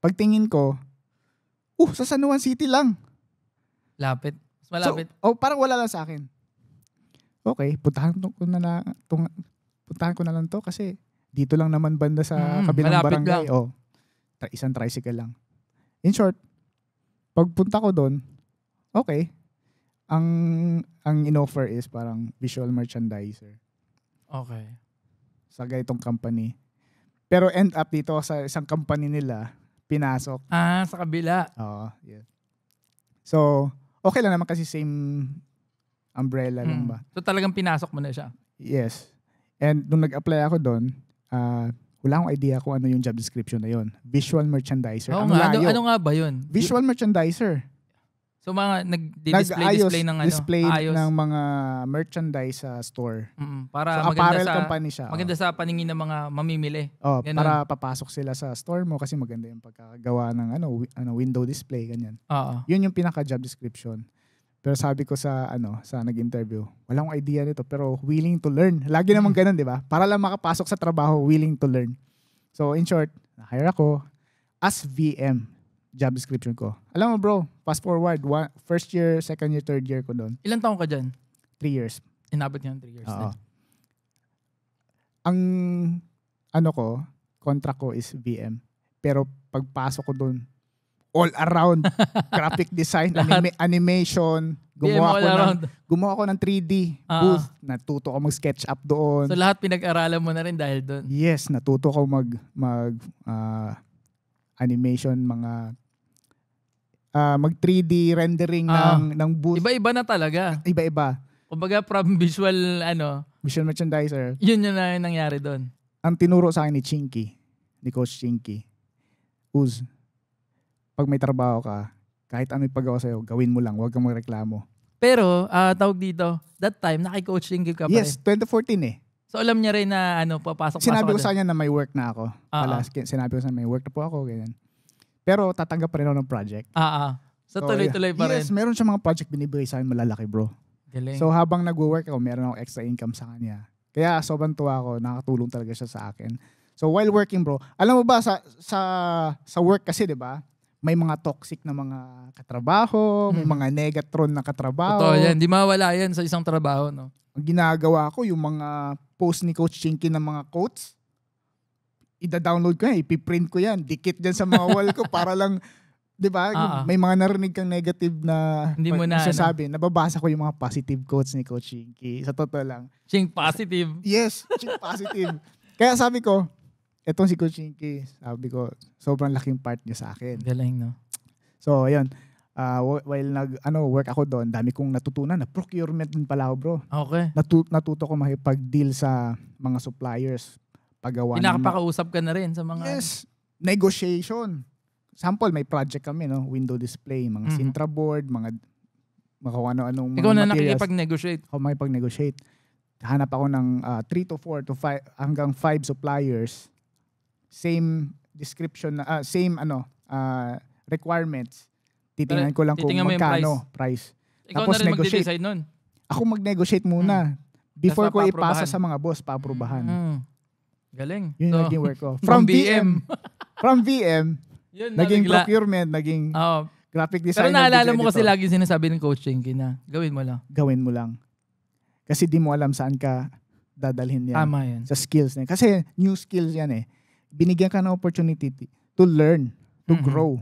Pagtingin ko, sa San Juan City lang. Lapit. Mas malapit. So, parang wala lang sa akin. okay, puntahan ko na lang to kasi dito lang naman banda sa kabilang malapit barangay. lang. Isang tricycle lang. In short, pagpunta ko doon, okay. Ang in-offer is parang visual merchandiser Okay. sa ganitong company. Pero end up dito sa isang company nila, pinasok. Sa kabila. Oo, yeah. So, okay lang naman kasi same umbrella lang ba? So talagang pinasok mo na siya. Yes. And nung nag-apply ako doon, wala akong idea kung ano yung job description na yon. Visual merchandiser. Oo Ang nga. layo. Ano nga ba yun? Visual merchandiser. So mga nag-display ng ano? Display Ayos. ng mga merchandise sa store. Para So, maganda apparel sa company siya. maganda sa paningin ng mga mamimili. Ganun. Para papasok sila sa store mo kasi maganda yung pagkakagawa ng window display, ganyan. Oo. Yun yung pinaka job description. Pero sabi ko sa nag-interview, wala akong idea nito pero willing to learn. Lagi naman ganun, 'di ba? Para lang makapasok sa trabaho, willing to learn. So in short, na-hire ako as VM. Job description ko. Alam mo bro, fast forward, first year, second year, third year ko doon. Ilang taon ka dyan? 3 years. Inabot niya ng 3 years. Oo. Ang contract ko is VM. Pero pagpasok ko doon, all around, graphic design, animation, gumawa ako ng 3D booth. Natuto ko mag-sketch up doon. So lahat pinag-aralan mo na rin dahil doon? Yes, natuto ko mag animation, mag 3D rendering ng booth. Iba-iba na talaga. Iba-iba. Kumbaga from visual visual merchandiser. Yun na yung nangyari doon. Ang tinuro sa akin ni Coach Chinky, pag may trabaho ka, kahit ano ipagawa sa'yo, gawin mo lang, huwag kang magreklamo. Pero, tawag dito, that time, naki-coaching ka pa Yes, rin. 2014 eh. So alam niya rin na papasok Sinabi ko ka sa kanya na may work na ako. Sinabi ko sa kanya may work na po ako, ganyan. Pero tatanggap pa rin ako ng project. So tuloy-tuloy pa rin. Yes, meron siya mga project binibigay sa akin malalaki bro. Galing. So habang nag-work ako, meron ako extra income sa kanya. Kaya sobrang tuwa ako, nakatulong talaga siya sa akin. So while working bro, alam mo ba sa work kasi 'di ba? May mga toxic na mga katrabaho, may mga negatron na katrabaho. Totoo yan, di mawala yan sa isang trabaho, no? Ang ginagawa ko, yung mga post ni Coach Chinky ng mga quotes, ida-download ko yan, ipiprint ko yan, dikit dyan sa mga wall ko para lang, di ba? May mga narinig kang negative na hindi mo na sasabi. Nababasa ko yung mga positive quotes ni Coach Chinky. Sa totoo lang. Ching positive. Yes, ching positive. Kaya sabi ko, etong si Coach Chinky, sabi ko, sobrang laking part niya sa akin. Galing, no? So, ayun. While work ako doon, dami kong natutunan na procurement din pala ako, bro. Okay. Natuto ko makipag-deal sa mga suppliers. Paggawa Pinakapakausap ka na rin sa mga... Yes. Negotiation. Sample, may project kami, no? Window display, mga Sintra board, mga ano-anong mga Ikaw na materials. nakikipag-negotiate. Ako makipag-negotiate. Hanap ako ng 3 to 4 to 5 hanggang 5 suppliers. Same description, same requirements. Titingnan ko lang kung magkano price. Ikaw na rin mag-decide nun. Ako mag-negotiate muna. Before ko ipasa sa mga boss, pa-aprobahan. Galing. Yun yung naging work ko. From VM. From VM, naging procurement, naging graphic designer. Pero naalala mo kasi lagi sinasabi ng Coach Chinky na gawin mo lang. Gawin mo lang. Kasi di mo alam saan ka dadalhin yan. Tama yan. Sa skills na yan. Kasi new skills yan eh. Binigyan ka ng opportunity to learn, to grow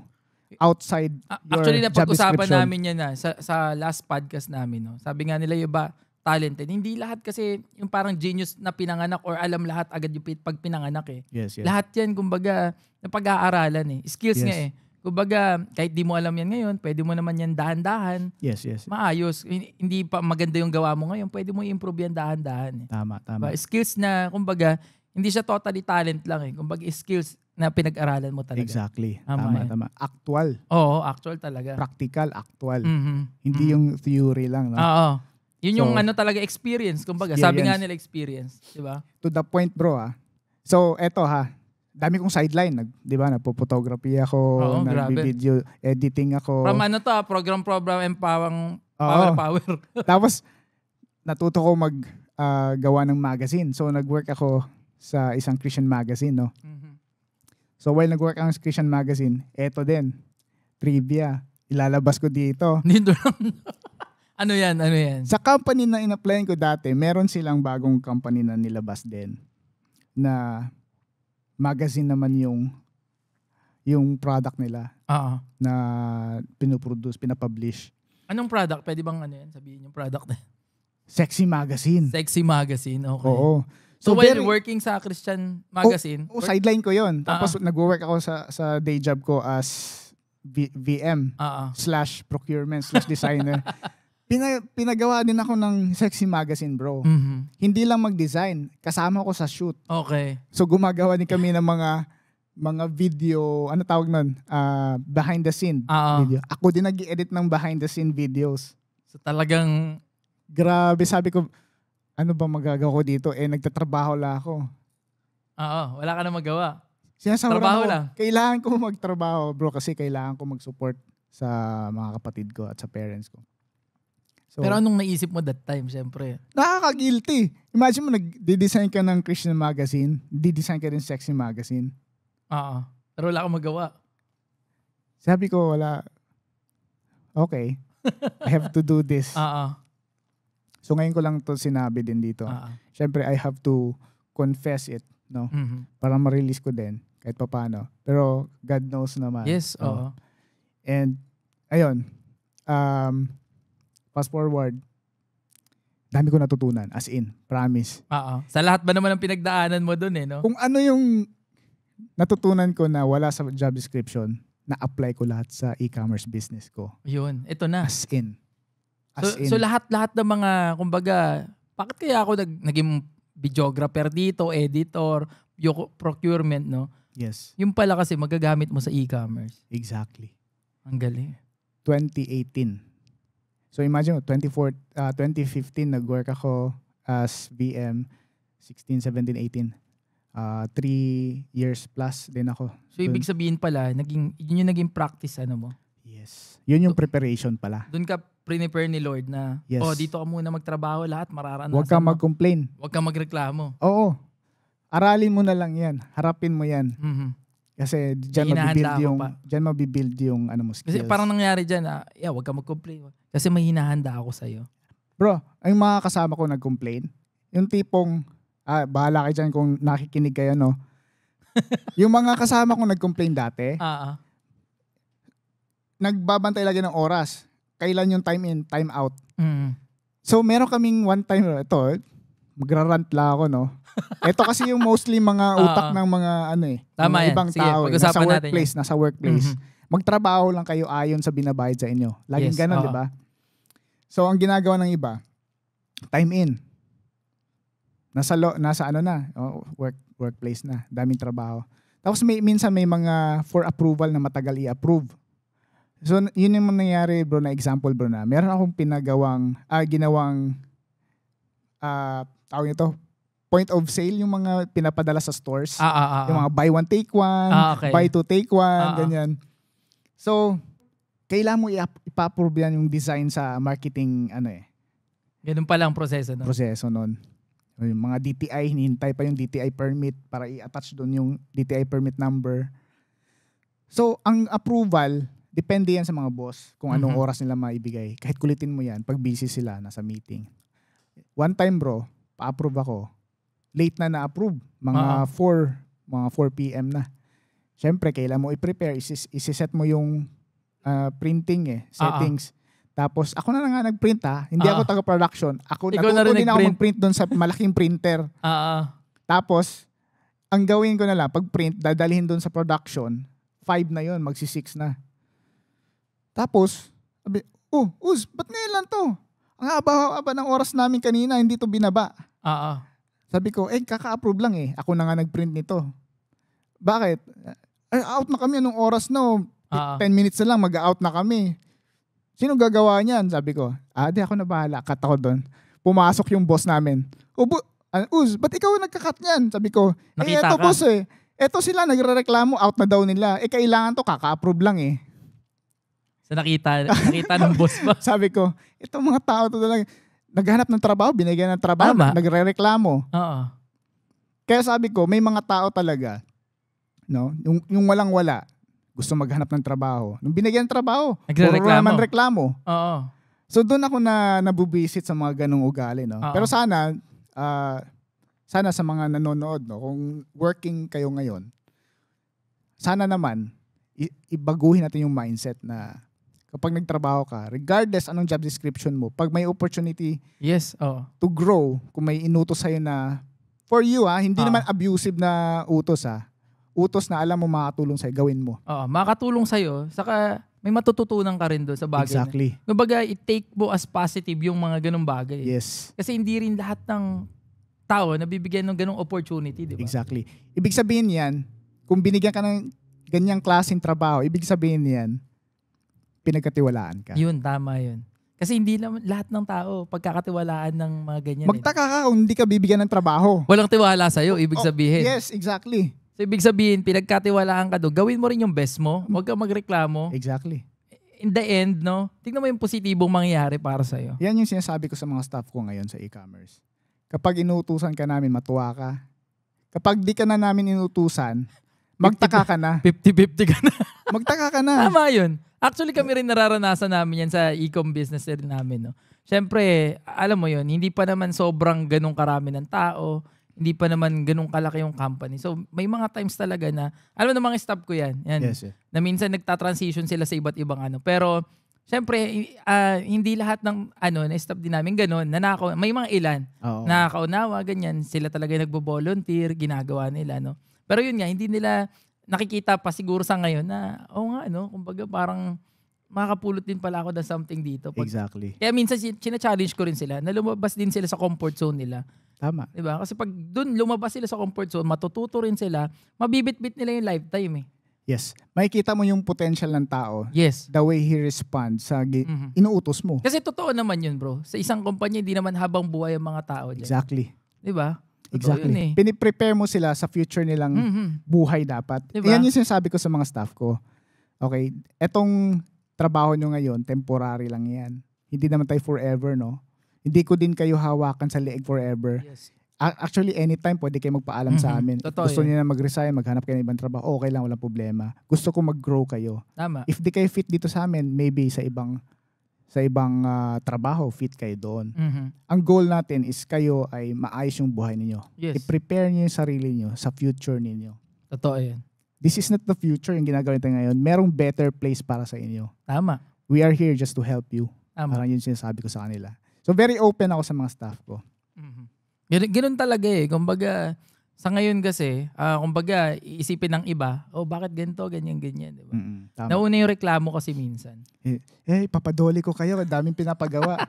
outside your actually, job napag-usapan description. namin yan sa last podcast namin. No? Sabi nga nila yung iba, talented. Hindi lahat kasi yung parang genius na pinanganak or alam lahat agad yung pag pinanganak eh. Yes. Lahat yan, kumbaga, napag-aaralan eh. Skills nga eh. Kumbaga, kahit di mo alam yan ngayon, pwede mo naman yan dahan-dahan. Yes. Maayos. Hindi pa maganda yung gawa mo ngayon, pwede mo i-improve yan dahan-dahan eh. Tama. Skills na, kumbaga, hindi siya totally talent lang eh. Kumbaga, skills na pinag-aralan mo talaga. Exactly. Tama. Actual. Oo, actual talaga. Practical, actual. Hindi yung theory lang. No? Oo. Yun yung talaga experience. Kumbaga, sabi nga nila experience. Diba? To the point bro So, eto dami kong sideline. Di ba? Nagpo-photography ako, nag-video editing ako. From program and power. Tapos, natuto ko gawa ng magazine. So, nag-work ako sa isang Christian magazine, no? So, while nag-work ako sa Christian magazine, eto din, trivia. Ilalabas ko dito. Dito lang. Ano yan? Ano yan? Sa company na in-applyan ko dati, meron silang bagong company na nilabas din na magazine naman yung product nila Oo. na pinoproduce, pinapublish. Anong product? Pwede bang ano yan? Sabihin yung product na. Sexy magazine. Sexy magazine. Okay. Oo. So while working sa Christian magazine? Sideline ko yon. Tapos nag-work ako sa day job ko as VM /procurement/designer. Pinagawa din ako ng sexy magazine, bro. Mm-hmm. Hindi lang mag-design. Kasama ko sa shoot. Okay. So gumagawa din kami ng mga video, ano tawag nun? Behind the scene video. Ako din nag-edit ng behind the scene videos. So talagang... Grabe, sabi ko, ano ba magagawa ko dito? Nagtatrabaho lang ako. Oo, wala ka na magawa. Trabaho lang. Kailangan ko magtrabaho, bro, kasi kailangan ko mag-support sa mga kapatid ko at sa parents ko. So, pero anong naisip mo that time, syempre? Nakaka-guilty. Imagine mo, nag-design ka ng Christian magazine, di-design ka rin sexy magazine. Oo. Pero wala kang magawa. Sabi ko, wala. Okay. I have to do this. Oo. So ngayon ko lang to sinabi din dito. Syempre, I have to confess it, no? Mm-hmm. Para ma-release ko din, kahit pa paano. Pero God knows naman. Yes, oo. And, ayun. Fast forward, dami ko natutunan. As in, promise. Oo. Sa lahat ba naman ang pinagdaanan mo dun no? Kung ano yung natutunan ko na wala sa job description, na-apply ko lahat sa e-commerce business ko. Yun. Ito na. As in. So lahat ng mga, kumbaga, bakit kaya ako naging videographer dito, editor, procurement, no? Yes. Yung pala kasi magagamit mo sa e-commerce. Exactly. Ang galing. 2018. So imagine mo, 2015 nag-work ako as VM, 16, 17, 18. 3 years plus din ako. So ibig sabihin pala, yun yung naging practice mo? Yes. Yun yung preparation pala. Doon ka prepare ni Lord na, yes. Dito ka muna magtrabaho, lahat mararanasan mo. Huwag kang mag-complain. Huwag kang magreklamo. Oo. Aralin mo na lang yan. Harapin mo yan. Mm-hmm. Kasi dyan mabibuild yung ano mo, skills. Kasi parang nangyari dyan, huwag kang mag-complain. Kasi may hinahanda ako sa'yo. Bro, ang mga kasama ko nag-complain, yung tipong, bahala kayo dyan kung nakikinig kayo, no? Yung mga kasama ko nag-complain dati, nagbabantay lagi ng oras. Kailan yung time in, time out. Mm. So, meron kaming one time, magrarant lang ako, no? Ito kasi yung mostly mga utak ng mga tama mga ibang sige, tao. Nasa workplace. Mm-hmm. Magtrabaho lang kayo ayon sa binabayad sa inyo. Laging ganun, di ba? So, ang ginagawa ng iba, time in. Nasa workplace na. Daming trabaho. Tapos minsan may mga for approval na matagal i-approve. So, yun yung nangyayari, bro, na example, bro, na meron akong ginawang tawag nito, point of sale, yung mga pinapadala sa stores. Yung mga buy one, take one, okay. buy two, take one, ganyan. So, kailangan mo ipa-approve yan yung design sa marketing, Ganun pala ang proseso nun. Proseso nun. Yung mga DTI, hinihintay pa yung DTI permit para i-attach doon yung DTI permit number. So, ang approval, depende yan sa mga boss kung anong oras nila maibigay. Kahit kulitin mo yan, pag busy sila, nasa meeting. One time, bro, pa-approve ako. Late na na-approve. Mga 4 p.m. na. Siyempre, kailan mo i-prepare. Isi-set mo yung printing settings. Tapos, ako na nga nag-print Hindi ako taga-production. Natuto din ako mag-print doon sa malaking printer. Tapos, ang gawin ko na lang, pag-print, dadalhin doon sa production, 5 na yon, magsi-6 na. Tapos, sabi, ba't ngayon lang to? Ang haba-haba ng oras namin kanina, hindi to binaba. Sabi ko, kaka-approve lang Ako na nga nag-print nito. Bakit? Out na kami anong oras na. 10 minutes na lang, mag-out na kami. Sino gagawa niyan? Sabi ko, di ako na bahala. Cut ako doon. Pumasok yung boss namin. Ba't ikaw nagka-cut niyan? Sabi ko, eto boss Eto sila, nagre-reklamo, out na daw nila. Kailangan to, kaka-approve lang So nakita ng boss ba? Sabi ko, itong mga tao to talaga, naghanap ng trabaho, binigyan ng trabaho, nagre-reklamo. Kaya sabi ko, may mga tao talaga, no? Yung walang-wala, gusto maghanap ng trabaho. Nung binigyan ng trabaho, nagre-reklamo. reklamo. So doon ako na nabubisit sa mga ganung ugali, no. Oo. Pero sana sa mga nanonood, no, kung working kayo ngayon, sana naman ibaguhin natin yung mindset na kapag nagtrabaho ka, regardless anong job description mo, pag may opportunity Yes, oo. to grow, kung may inutos sa'yo na for you, hindi naman abusive na utos, utos na alam mo makatulong sa'yo, gawin mo. Oo, makakatulong sa'yo, saka may matututunan ka rin doon sa bagay. Exactly. Kumbaga, i-take mo as positive yung mga ganung bagay. Yes. Kasi hindi rin lahat ng tao nabibigyan ng ganung opportunity, di ba? Exactly. Ibig sabihin yan, kung binigyan ka ng ganyang klaseng trabaho, ibig sabihin yan, pinagkatiwalaan ka. Yun, tama yun. Kasi hindi naman lahat ng tao pagkakatiwalaan ng mga ganyan. Magtaka ka kung hindi ka bibigyan ng trabaho. Walang tiwala sa'yo, ibig sabihin. Yes, exactly. So, ibig sabihin, pinagkatiwalaan ka doon, gawin mo rin yung best mo, huwag kang magreklamo. Exactly. In the end, no, tignan mo yung positibong mangyayari para sa'yo. Yan yung sinasabi ko sa mga staff ko ngayon sa e-commerce. Kapag inutusan ka namin, matuwa ka. Kapag di ka na namin inutusan, magtaka ka na. 50-50 ka na. Magtaka ka na. Tama yun. Actually, kami rin nararanasan namin yan sa e-com business rin namin. No? Siyempre, alam mo yun, hindi pa naman sobrang ganong karami ng tao. Hindi pa naman ganong kalaki yung company. So, may mga times talaga na, alam mo na mga staff ko yan. Yes, yes. Na minsan nagta-transition sila sa iba't ibang ano. Pero, siyempre, hindi lahat ng na staff din namin ganon. May mga ilan. Oo. Nakakaunawa, ganyan. Sila talaga nagbo-volunteer, ginagawa nila. No? Pero yun nga, hindi nila nakikita pa siguro sa ngayon na, kumbaga parang makakapulot din pala ako ng something dito. Exactly. Kaya minsan china-challenge ko rin sila na lumabas din sila sa comfort zone nila. Tama. Diba? Kasi pag dun lumabas sila sa comfort zone, matututo rin sila, mabibit-bit nila yung lifetime eh. Yes. Makikita mo yung potential ng tao. Yes. The way he responds sa inuutos mo. Kasi totoo naman yun, bro. Sa isang kumpanya, hindi naman habang buhay ang mga tao dyan. Exactly. Diba? Exactly. Yun eh. Piniprepare mo sila sa future nilang buhay dapat. Diba? Yan yung sinasabi ko sa mga staff ko. Okay, etong trabaho nyo ngayon, temporary lang yan. Hindi naman tayo forever, no? Hindi ko din kayo hawakan sa leeg forever. Yes. Actually, anytime pwede kayo magpaalam sa amin. Totoo Gusto yun. niyo na mag-resign, maghanap kayo ng ibang trabaho, okay lang, walang problema. Gusto ko mag-grow kayo. Tama. If di kayo fit dito sa amin, maybe sa ibang trabaho, fit kayo doon. Ang goal natin is kayo ay maayos yung buhay ninyo. Yes. I-prepare niyo yung sarili niyo sa future ninyo. Totoo yan. This is not the future yung ginagawa natin ngayon. Merong better place para sa inyo. Tama. We are here just to help you. Tama. Parang yun sinasabi ko sa kanila. So very open ako sa mga staff ko. Ganun talaga eh. Kumbaga, sa ngayon kasi, kumbaga, iisipin ng iba, bakit ganito, ganyan. Diba? Tama. Nauna yung reklamo kasi minsan. Papadoli ko kayo. Daming pinapagawa.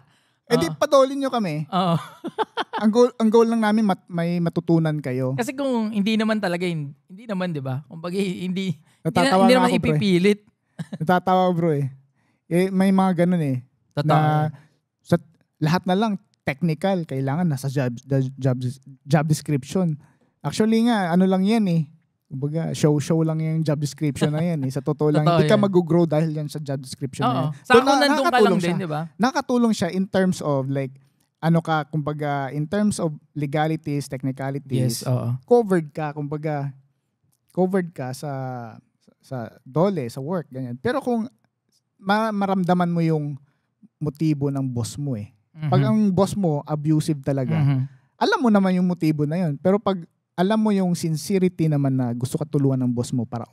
Di padolin nyo kami. Oo. ang goal lang namin may matutunan kayo. Kasi kung hindi naman talaga, hindi naman, di ba? Kumbaga, hindi Natatawa naman nga ako, ipipilit. Natatawa bro eh. May mga ganun eh. Totoo. Na sa lahat na lang technical, kailangan nasa job description. Actually nga, ano lang yan eh. Kumbaga, show lang yung job description na yan eh. Sa totoo lang, hindi ka mag-grow dahil yan sa job description na yan. Sa ako nandun ka lang din, di ba? Nakatulong siya in terms of like, kumbaga, in terms of legalities, technicalities, Yes, oo. covered ka sa dole, sa work, ganyan. Pero kung maramdaman mo yung motibo ng boss mo eh. Pag ang boss mo, abusive talaga, alam mo naman yung motibo na yun. Pero pag alam mo yung sincerity naman na gusto ka tulungan ng boss mo para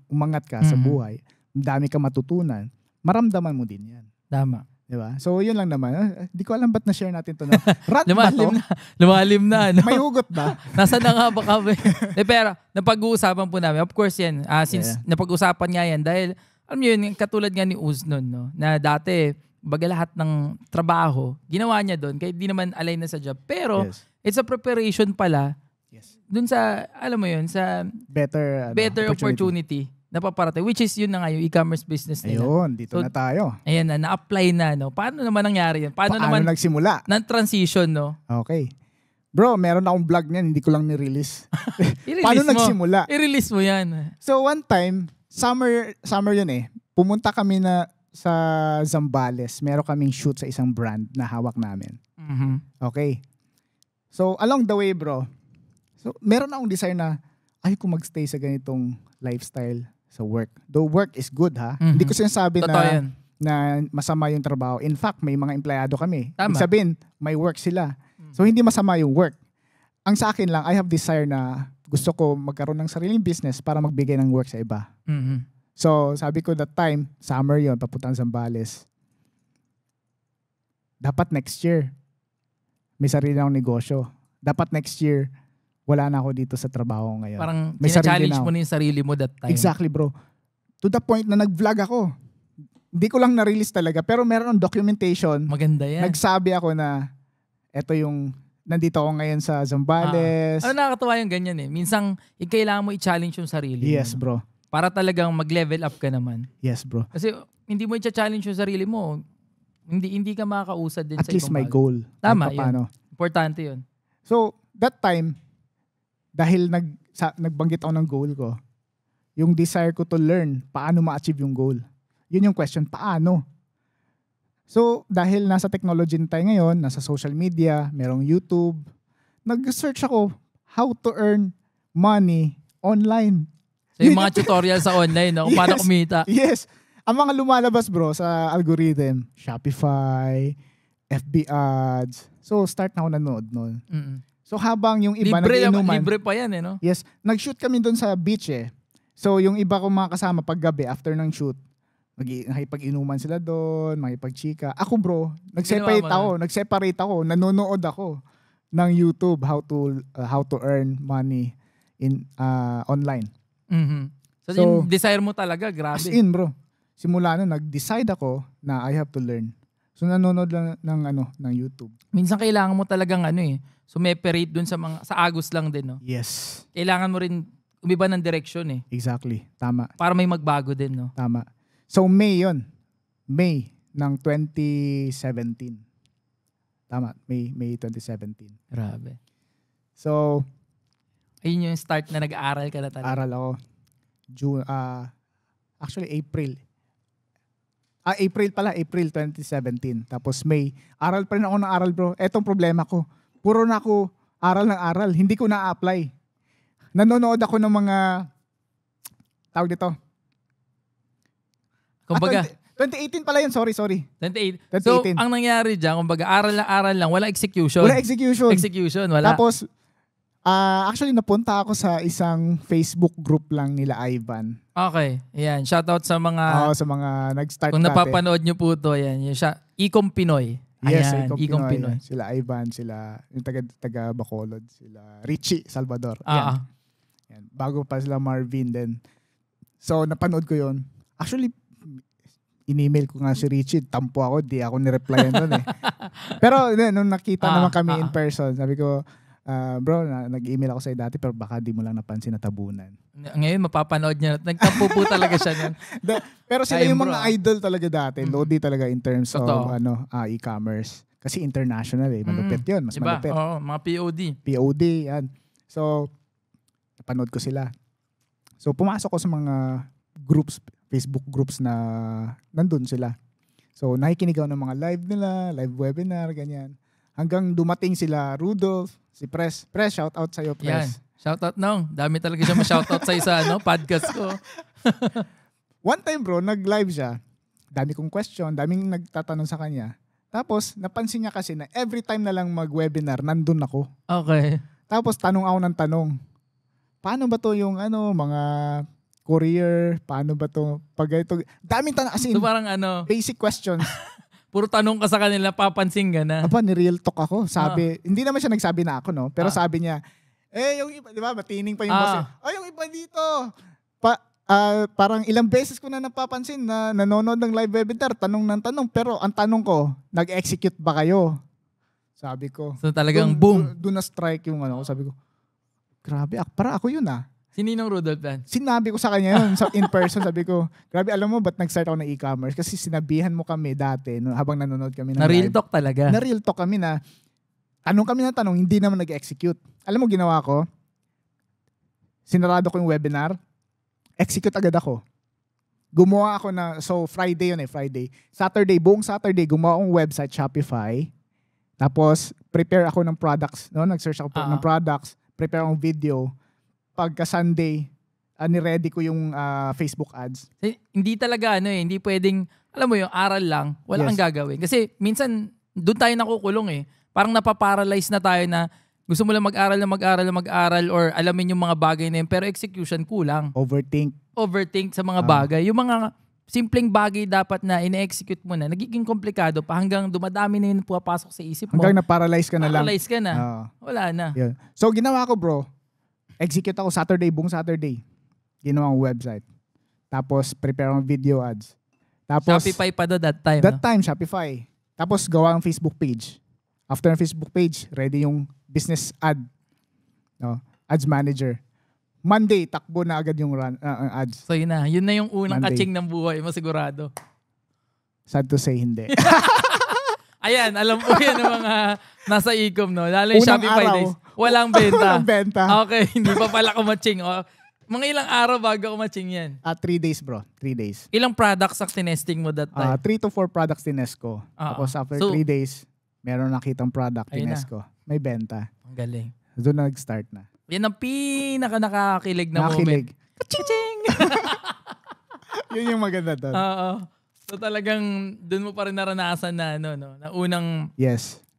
umangat ka sa buhay, dami ka matutunan, maramdaman mo din yan. Tama. Diba? So, yun lang naman. Di ko alam ba't na-share natin to. No? Rat ba to? Lumalim na. No? May hugot ba? Nasa na nga ba kami? Pero, napag-uusapan po namin. Of course yan. Since napag-uusapan nga yan, dahil, alam mo yun, katulad nga ni Uznon, no? Na dati, baga lahat ng trabaho, ginawa niya doon, kaya di naman align na sa job. Pero, it's a preparation pala, dun sa, alam mo yun, sa better opportunity na paparating, which is yun na nga yung e-commerce business nila. Ayun, dito na tayo. Ayan na-apply na, no? Paano naman nangyari yun? Paano naman nagsimula? Ng-transition, no? Okay. Bro, meron akong vlog niyan, hindi ko lang ni-release. Paano nagsimula? I-release mo yan. So one time, summer yun eh. Pumunta kami na sa Zambales. Meron kaming shoot sa isang brand na hawak namin. Okay. So along the way, bro, so meron akong desire na ayoko mag-stay sa ganitong lifestyle sa work. Though work is good ha. Hindi ko sinasabi Totoo na yan. na masama yung trabaho. In fact, may mga empleyado kami. Tama. Ibig sabihin, may work sila. So, hindi masama yung work. Ang sa akin lang, I have desire na gusto ko magkaroon ng sariling business para magbigay ng work sa iba. Mhm. So, sabi ko that time, summer yon, papuntang Zambales. Dapat next year, may sarili akong negosyo. Dapat next year, wala na ako dito sa trabaho ngayon. Parang May sarili challenge na mo na yung sarili mo that time. Exactly, bro. To the point na nag-vlog ako. Hindi ko lang na-release talaga, pero meron ng documentation. Maganda yan. Nagsabi ako na, eto yung, nandito ako ngayon sa Zambales. Ano nakakatawa yung ganyan eh. Minsang, kailangan mo i-challenge yung sarili mo. Yes, bro. Para talagang mag-level up ka naman. Yes, bro. Kasi hindi mo i-challenge yung sarili mo, hindi ka makakausad din At sa least ibang my bagay. goal. Tama, Kahit paano. Importante yun. So, that time, dahil nagbanggit ako ng goal ko, yung desire ko to learn paano ma-achieve yung goal. Yun yung question, paano? So, dahil nasa technology na tayo ngayon, nasa social media, merong YouTube, nag-search ako how to earn money online. So yung mga tutorial sa online, no? Kung paano Yes. kumita. Yes. Ang mga lumalabas, bro, sa algorithm, Shopify, FB ads. So, start na ako nanood nun. Mm-mm. So, habang yung iba Libre nag-inuman, pa yan eh, no? yes, nag-shoot kami doon sa beach eh. So, yung iba kong mga kasama paggabi after ng shoot, nakipag-inuman sila doon, makipag-chika. Ako bro, nag-separate ako, nanonood ako ng YouTube how to earn money in online. Mm-hmm. So, So, yung desire mo talaga, grabe. As in bro, simula nun nag-decide ako na I have to learn. So nanonood lang ng YouTube. Minsan kailangan mo talagang sumeperate dun sa agos lang din, no? Yes. Kailangan mo rin umiba ng direction eh. Exactly. Tama. Para may magbago din, no? Tama. So May yon. May ng 2017. Tama. May 2017. Grabe. So, Ayun yung start na nag-aaral ka na talaga. aral ako. Actually April. April 2017. Tapos May. Aral pa rin ako ng aral, bro. Etong problema ko. Puro na ako aral ng aral. Hindi ko na-apply. Nanonood ako ng mga tawag dito. Kumbaga, 2018 pala yun. Sorry. 28. So, 2018. ang nangyari dyan, kumbaga, aral lang, wala execution. Wala execution. Execution, wala. Tapos, actually napunta ako sa isang Facebook group lang nila Ivan. Okay. Ayan. Shoutout sa mga, Sa mga nag-start kung dati. napapanood nyo po ito, ayan. Yung Ecom Pinoy. Yes, Ayan, Ecom Pinoy. Sila Ivan, sila yung taga Bacolod, sila Richie Salvador. Yan. Yan. Bago pa sila Marvin din. So, napanood ko yon. Actually, in-email ko nga si Richie. Tampo ako, di ako ni-replyan doon eh. Pero nung nakita naman kami in person, sabi ko, bro, nag-email ako sa'yo dati pero baka di mo lang napansin na tabunan. Ngayon, mapapanood niya. Nagtampo po talaga siya nun. Pero sila Ayun, yung bro. mga idol talaga dati. Lodi talaga in terms Totoo. of e-commerce. Kasi international eh. Malupit yun. Mas Diba? malupit. Oo, mga POD. POD, yan. So, napanood ko sila. So, pumasok ko sa mga groups, Facebook groups na nandun sila. So, nakikinig ako ng mga live nila, live webinar, ganyan. Hanggang dumating sila Rudolph, si Pres. Pres, shout out sa'yo, Yan. Pres. Shoutout nong. Dami talaga siya ma-shoutout sa isa, podcast ko. One time bro, nag-live siya. Dami kong question, daming nagtatanong sa kanya. Tapos, napansin niya kasi na every time na lang mag-webinar, nandun ako. Okay. Tapos, tanong ako ng tanong. Paano ba to yung mga courier? Paano ba to? Pag ito, daming tanong. As in, So parang basic questions. puro tanong ka sa kanila, papansin ka na. Aba, ni-real talk ako. Sabi, hindi naman siya nagsabi na ako, no? Pero sabi niya, yung iba, di ba, matining pa yung boss. Yung iba dito. Parang ilang beses ko na napapansin na nanonood ng live webinar, tanong ng tanong. Pero ang tanong ko, nag-execute ba kayo? Sabi ko. So talagang boom. Doon na strike yung sabi ko, grabe, para ako yun Sininong Rudolph yan? Sinabi ko sa kanya yun in person. Sabi ko, grabe, alam mo ba't nag-start ako ng e-commerce? Kasi sinabihan mo kami dati habang nanonood kami ng Na real live. talk talaga. Na real talk kami na tanong kami ng tanong, hindi naman nag-execute. Alam mo ginawa ko? Sinarado ko yung webinar. Execute agad ako. Gumawa ako Friday yun Friday. Buong Saturday, gumawa akong website, Shopify. Tapos, prepare ako ng products. No? Nag-search ako ng products. Prepare akong video. Pagka Sunday, ni-ready ko yung Facebook ads. Hindi talaga hindi pwedeng, alam mo yung aral lang, wala kang gagawin. Kasi minsan, doon tayo nakukulong Parang napaparalyze na tayo na gusto mo lang mag-aral or alamin yung mga bagay na yun, pero execution kulang. Overthink sa mga bagay. Yung mga simpleng bagay dapat na ine-execute mo na, nagiging komplikado pa hanggang dumadami na yun pumapasok sa isip mo. Hanggang na-paralyze ka na lang. Paralyze ka na. Wala na. Yeah. So, ginawa ko bro, execute ako buong Saturday. Ginawa ang website. Tapos, prepare ang video ads. Tapos, Shopify pa that time. That time, Shopify. Tapos, gawa ang Facebook page. After ang Facebook page, ready yung business ad. Ads manager. Monday, takbo na agad yung ads. So, yun na. Yun na yung unang kaching ng buhay mo, sigurado. Sad to say, hindi. Ayan, alam ko yan ng mga nasa e-com, no? Lalo yung Shopify araw, days. Walang benta. Walang benta. Okay, hindi pa pala kumaching. Mga ilang araw bago kumaching yan? 3 days, bro. 3 days. Ilang products ang tinesting mo that time? 3 to 4 products tinest ko. Tapos after 3 days, meron nakitang product tinest ko. May benta. Ang galing. Doon na nag-start na. Yan ang pinaka nakakakilig na moment. Kaching! Yun yung maganda doon. So talagang doon mo pa rin naranasan na na unang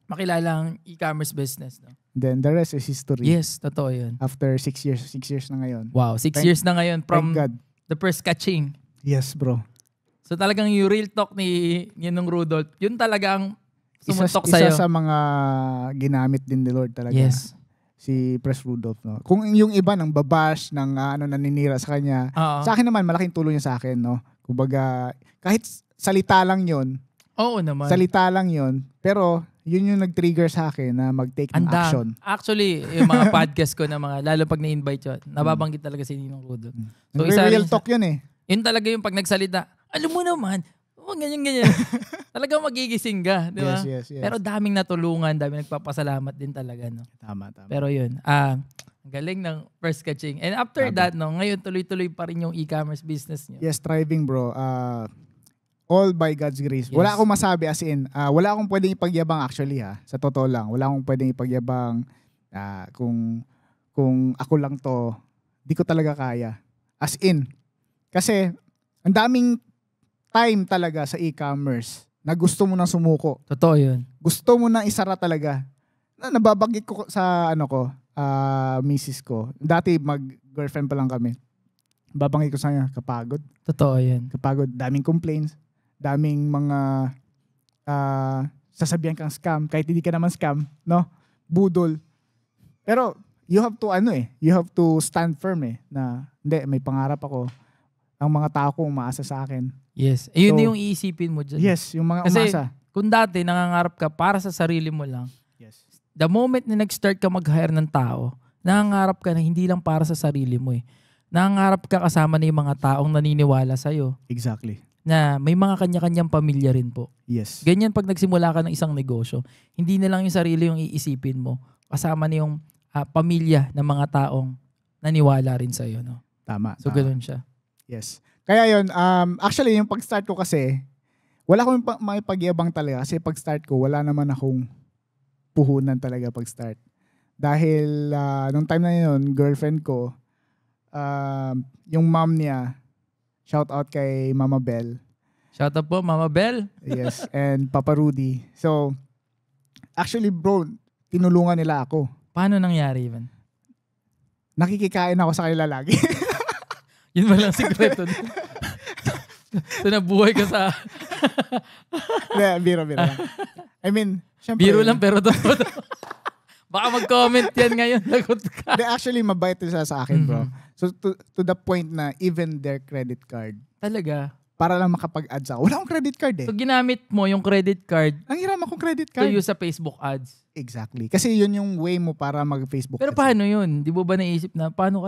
makilala ang e-commerce business. No? Then the rest is history. Yes, totoo yun. After 6 years na ngayon. Wow, 6 years na ngayon from the first catching. Yes, bro. So talagang yung real talk ni nung Rudolph, yun talagang sumuntok sa'yo. Isa sa mga ginamit din ni Lord talaga. Yes. Si Pres Rudolph. No? Kung yung iba nang babash, nang naninira sa kanya, sa akin naman, malaking tulong niya sa akin. No? Kumbaga, kahit salita lang yon. Oo naman. Salita lang yon. Pero, yun yung nag-trigger sa akin na mag-take ng action. Actually, yung mga podcast ko na lalo pag na-invite yun, nababanggit talaga si Ninong Rudolph. So, real talk yun Yun talaga yung pag nagsalita, alam mo naman, ganyan. Talagang magigising ka, di ba? Yes. Pero daming natulungan, daming nagpapasalamat din talaga, no? Tama. Pero yun, galing ng first catching. And after that, no, ngayon tuloy-tuloy pa rin yung e-commerce business niyo. Yes, thriving, bro. All by God's grace. Yes. Wala akong masabi as in, wala akong pwedeng ipagyabang actually sa totoo lang. Wala akong pwedeng ipagyabang kung ako lang to, di ko talaga kaya. As in, kasi ang daming time talaga sa e-commerce na gusto mo nang sumuko. Totoo yun. Gusto mo nang isara talaga. Nababanggit ko sa misis ko. Dati mag-girlfriend pa lang kami. Babanggit ko sa kanya, kapagod. Totoo yun. Kapagod. Daming complaints. Daming mga sasabihan kang scam. Kahit hindi ka naman scam. No? Budol. Pero you have to you have to stand firm na hindi, may pangarap ako. Ang mga tao ko umaasa sa akin. Yes. Yun yung iisipin mo dyan. Yes, yung mga kasi umasa. Kung dati nangangarap ka para sa sarili mo lang, the moment na nag-start ka mag-hire ng tao, nangangarap ka na hindi lang para sa sarili mo Nangangarap ka kasama na yung mga taong naniniwala sa'yo. Exactly. Na may mga kanya-kanyang pamilya rin po. Yes. Ganyan pag nagsimula ka ng isang negosyo, hindi na lang yung sarili yung iisipin mo. Kasama na yung pamilya ng mga taong naniwala rin sa'yo. No? Tama. So, ganoon siya. Yes. Kaya yun, actually yung pag-start ko kasi, wala akong makipagyabang talaga kasi pag-start ko, wala naman akong puhunan talaga pag-start. Dahil nung time na yun, girlfriend ko, yung mom niya, shout out kay Mama Bell. Shout out po, Mama Bell. Yes, and Papa Rudy. So, actually bro, tinulungan nila ako. Paano nangyari yun? Nakikikain ako sa kanila lagi. Yun ba lang sikreto? So nabuhay ka sa... Biro. I mean, syempre... Biro lang pero totoo. Baka mag-comment yan ngayon. Lagot ka. Actually, mabait sila sa akin, bro. So to the point na even their credit card. Talaga? Para lang makapag-ads ako. Wala akong credit card So ginamit mo yung credit card ang hiram akong credit card. to use sa Facebook ads. Exactly. Kasi yun yung way mo para mag-Facebook Pero ads. paano yun? Di mo ba naisip na paano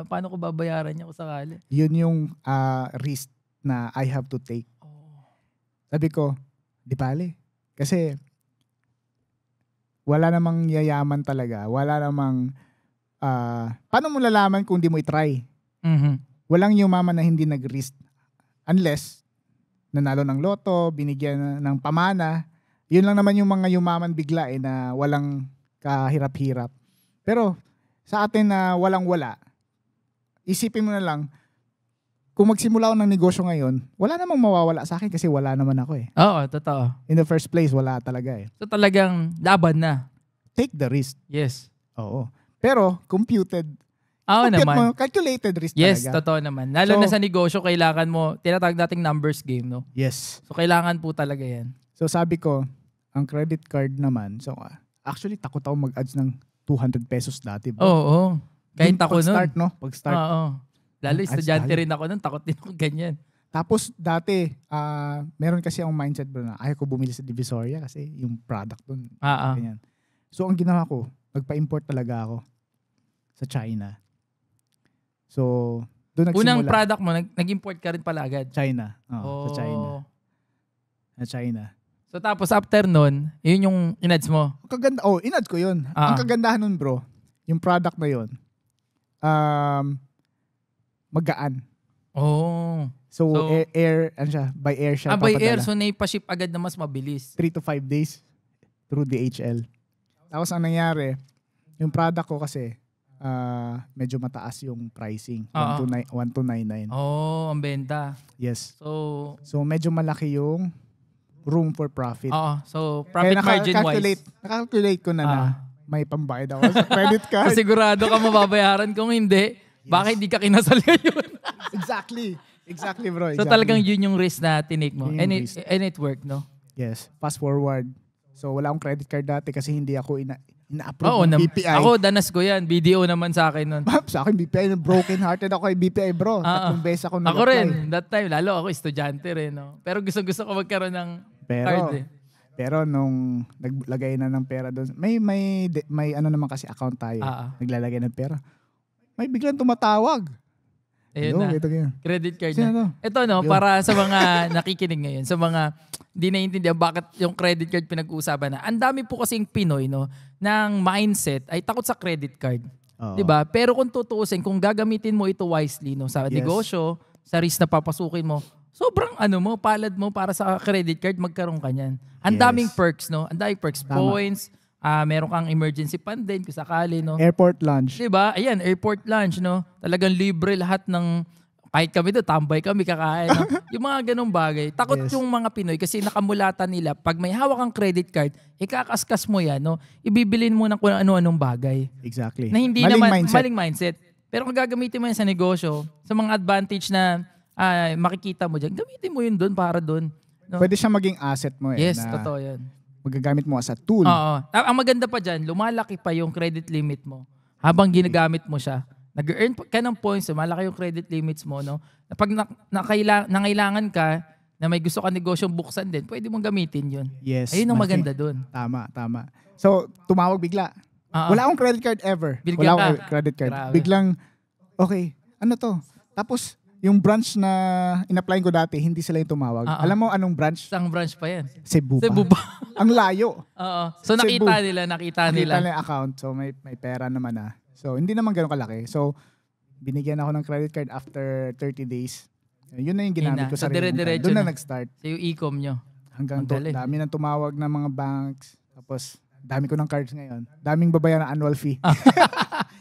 ko babayaran niya kung sakali? Yun yung risk na I have to take. Sabi ko, di pale. Kasi wala namang yayaman talaga. Wala namang paano mo lalaman kung di mo i-try? Walang yumaman na hindi nag-risk. Unless nanalo ng loto, binigyan ng pamana. Yun lang naman yung mga yumaman bigla na walang kahirap-hirap. Pero sa atin na walang-wala, isipin mo na lang, kung magsimula ako ng negosyo ngayon, wala namang mawawala sa akin kasi wala naman ako eh. Oo, totoo. In the first place, wala talaga eh. So talagang laban na. Take the risk. Yes. Oo. Pero, computed. Oo Compute naman. mo, calculated risk Yes, talaga. totoo naman. Lalo So, na sa negosyo, kailangan mo, tinatawag nating numbers game, no? Yes. So kailangan po talaga yan. So sabi ko, ang credit card naman, so actually takot ako mag-ads ng 200 pesos dati. Bro. Oo. Kahit ako nun. Pag-start, no? Pag-start. Oo. Lalo Ads estudyante tayo. rin ako nun, takot din ako ganyan. Tapos dati, meron kasi akong mindset bro na ayaw ko bumili sa Divisoria kasi yung product dun. Oo. Ganyan. So ang ginawa ko, nagpa-import talaga ako sa China. So, doon nagsimula. Unang product mo, nag-import ka rin pala agad. China. Sa China. Sa China. So tapos after nun, yun yung inads mo. Kaganda, inads ko yun. Ah. Ang kagandahan nun bro, yung product na yun, magaan. Oh. So, So, air, ano siya, by air siya by air, papadala. so naipa-ship agad na mas mabilis. 3 to 5 days through DHL. Tapos ang nangyari, yung product ko kasi, medyo mataas yung pricing. 1299. Oh, ang benta. Yes. So, So, medyo malaki yung room for profit. oo. So, profit margin wise. Nakalculate ko na may pambayad ako sa credit card. So, sigurado ka mababayaran. Kung hindi, bakit di ka kinasal ngayon? Exactly bro. So, talagang yun yung risk na tinake mo. Yun yung And risk. it worked, no? Yes. Fast forward. So, wala akong credit card dati kasi hindi ako ina-approve Oo, ng BPI. ako, danas ko yan. BDO naman sa akin nun. Sa akin, BPI, broken hearted ako kay BPI bro. Tatlong beses ako Ako nag-apply. rin. That time, lalo ako estudyante rin, no? Pero gusto ko magkaroon ng card, eh. Pero nung naglagay na ng pera doon, may ano naman kasi account tayo. Naglalagay ng pera. May biglang tumatawag. Ayun Hello, na. ito yun. Credit card Sino na. to? Ito, no, para sa mga nakikinig ngayon, sa mga hindi naiintindihan bakit yung credit card pinag-uusapan na. Ang dami po kasing Pinoy, no, ng mindset ay takot sa credit card. Oo. 'Di ba? Pero kung tutuusin, kung gagamitin mo ito wisely, no, sa negosyo, sa risk na papasukin mo, sobrang palad mo para sa credit card magkaroon ka niyan. Ang daming perks, no? Ang daming perks, Tama. points, meron kang emergency fund din kung sakali, no? Airport lunch. Diba? Ayan, airport lunch, no? Talagang libre lahat ng, kahit kami doon, tambay kami, kakain. No? Yung mga ganong bagay. Takot yung mga Pinoy kasi nakamulatan nila, pag may hawak kang credit card, ikakaskas mo yan, no? Ibibilin mo ng kung ano-anong bagay. Exactly. Na hindi Maling naman, mindset. maling mindset. Pero kung gagamitin mo yan sa negosyo, sa mga advantage na makikita mo dyan, gamitin mo yun doon para doon. No? Pwede siya maging asset mo Yes, na totoo yan. magagamit mo as a tool. Oo. Ang maganda pa dyan, lumalaki pa yung credit limit mo habang ginagamit mo siya. Nag-earn ka ng points, malaki yung credit limits mo, no? Pag nangailangan ka na may gusto ka negosyong buksan din, pwede mong gamitin yun. Yes. Ayun ang maganda dun. Tama. So, tumawag bigla. Wala akong credit card ever. Bigla Wala akong ka. credit card. Grabe. Biglang, okay, ano to? Tapos, yung branch na in-apply ko dati, hindi sila yung tumawag. Alam mo anong branch? Isang branch pa yan. Cebu pa. Cebu ba? Ang layo. Oo. So Cebu. nakita Nakita nila. nila yung account. So, may pera naman na. So, hindi naman ganun kalaki. So, binigyan ako ng credit card after 30 days. Yun na yung ginamit ko So, sa sarili kong dire-diretso card. Doon na na. nag-start. So yung e-com nyo. Hanggang Magaling. dami nang tumawag ng mga banks. Tapos, dami ko ng cards ngayon. Daming babayaran ng annual fee.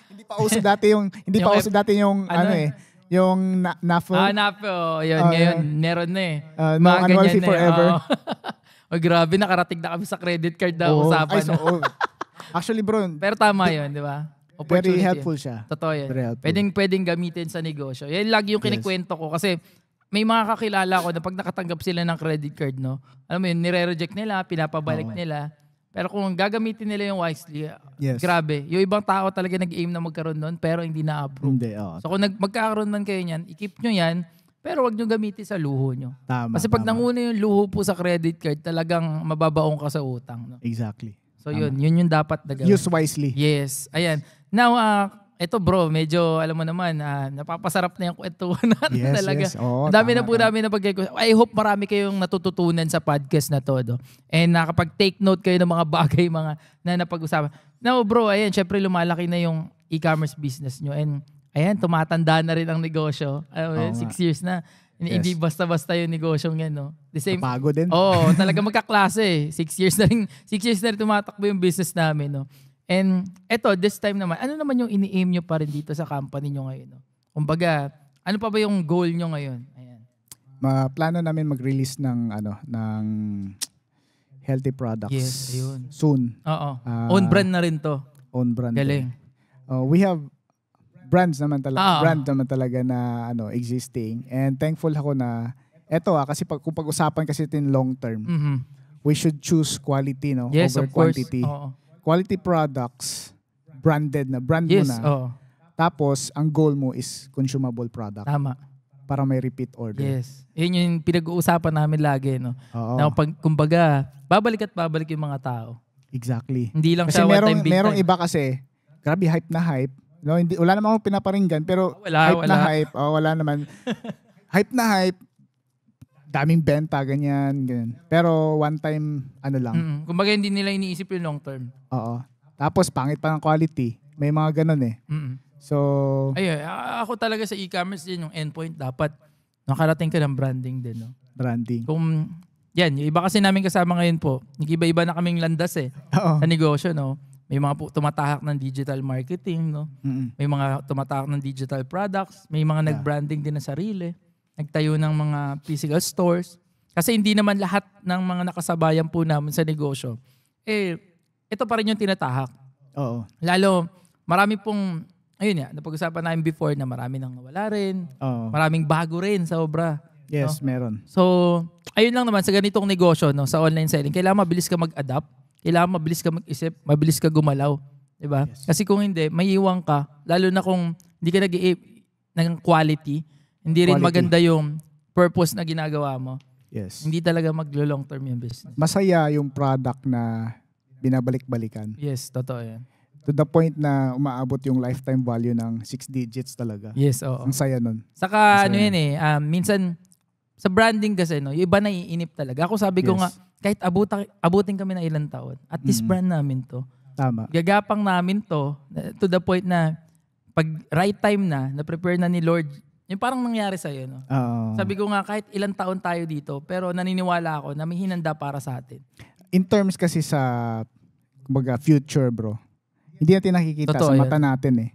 Hindi pa uso dati yung yung NAFO. NAFO. Yun, ngayon, meron na eh. No Mga annual ganyan fee na eh. forever. Oo. Grabe, nakarating na kami sa credit card na Oo. usapan. Actually bro, Pero tama yun, di ba? very Opportunity helpful yun. siya. Totoo yan. Very helpful. Pwedeng gamitin sa negosyo. Yan lagi yung kinikwento ko kasi may mga kakilala ko na pag nakatanggap sila ng credit card, no? Alam mo yun, nire-reject nila, pinapabalik nila. Pero kung gagamitin nila yung wisely, grabe. Yung ibang tao talaga nag-aim na magkaroon nun pero hindi na-approve. Hindi, oo. So kung magkakaroon man kayo niyan, i-keep nyo yan, pero wag nyo gamitin sa luho nyo. Tama. Kasi pag nanguna yung luho po sa credit card, talagang mababaong ka sa utang. No? Exactly. So yun yung dapat na gawin. Use wisely. Yes. Ayan. Now, eto bro, medyo alam mo naman, napapasarap na yung kwentuhan natin Yes, talaga. yes. Oo, Ang dami tama, na po namin na I hope marami kayong natututunan sa podcast na to. No? And nakapag-take note kayo ng mga bagay, mga na napag-usapan. Now bro, ayan, syempre lumalaki na yung e-commerce business nyo. And ayan, tumatanda na rin ang negosyo. 6 years na. Hindi basta-basta yung negosyong yan, no? The same. Pagod din. Oo, talaga magkaklase. 6 years na rin tumatakbo yung business namin, no? And eto, this time naman, ano naman yung ini-aim nyo pa rin dito sa company nyo ngayon? No? Kumbaga, ano pa ba yung goal nyo ngayon? Ayan. Plano namin mag-release ng healthy products. Yes, ayun. Soon. Oo. Own brand na rin to. Own brand. Galing. We have brand naman talaga na existing, and thankful ako na eto kasi kung pag-usapan kasi tin long term, we should choose quality Yes, over of course. quantity. Oo. Quality products, brand mo Yes, na. oo. Tapos ang goal mo is consumable product. Tama. Para may repeat order. Yes. Yun yung pinag-uusapan namin lagi, no? Oo. Na kumbaga, babalik yung mga tao. Exactly. Hindi lang Kasi siya one time, big merong time. iba kasi, grabe hype na hype. No, wala naman akong pinaparinggan, pero Wala. na hype. Wala naman. Hype na hype. Daming benta, ganyan. Pero one time, lang. Kumbaga hindi nila iniisip yung long term. Oo. Tapos pangit pa ng quality. May mga ganun eh. So, ayun, ako talaga sa e-commerce din yung endpoint dapat nakarating ka ng branding din, no? branding. Kung yan, yung iba kasi namin kasama ngayon po, nag-iba-iba na kaming landas Oo. sa negosyo, no? May mga tumatahak ng digital marketing, no? May mga tumatahak ng digital products, may mga nag-branding din na sarili, nagtayo ng mga physical stores. Kasi hindi naman lahat ng mga nakasabayan po namin sa negosyo, ito pa rin yung tinatahak. Oo. Lalo, marami pong, ayun nga, napag-usapan namin before na marami nang nawala rin, Oo. maraming bago rin sa obra. Yes, meron. So, ayun lang naman sa ganitong negosyo, no, sa online selling, kailangan mabilis ka mag-adapt, kailangan mabilis ka mag-isip, mabilis ka gumalaw, 'di ba? Yes. Kasi kung hindi, maiiwan ka, lalo na kung hindi ka nag-i-aim ng quality, hindi rin Quality. maganda yung purpose na ginagawa mo. Yes. Hindi talaga maglo-long term yung business. Masaya yung product na binabalik-balikan. Yes, totoo 'yan. To the point na umaabot yung lifetime value ng 6 digits talaga. Yes, oo. Ang saya nun. Saka Masaya. ano yun minsan sa branding kasi, no, yung iba naiinip talaga. Ako sabi ko Yes. nga, kahit abutin kami ng ilang taon, at this brand namin to, Tama. gagapang namin to to the point na pag right time na prepare na ni Lord, yung parang nangyari sa'yo, no? Oo. Sabi ko nga, kahit ilang taon tayo dito, pero naniniwala ako na may hinanda para sa atin. In terms kasi sa kumbaga future, bro. Hindi natin nakikita Totoo sa mata yan. natin eh.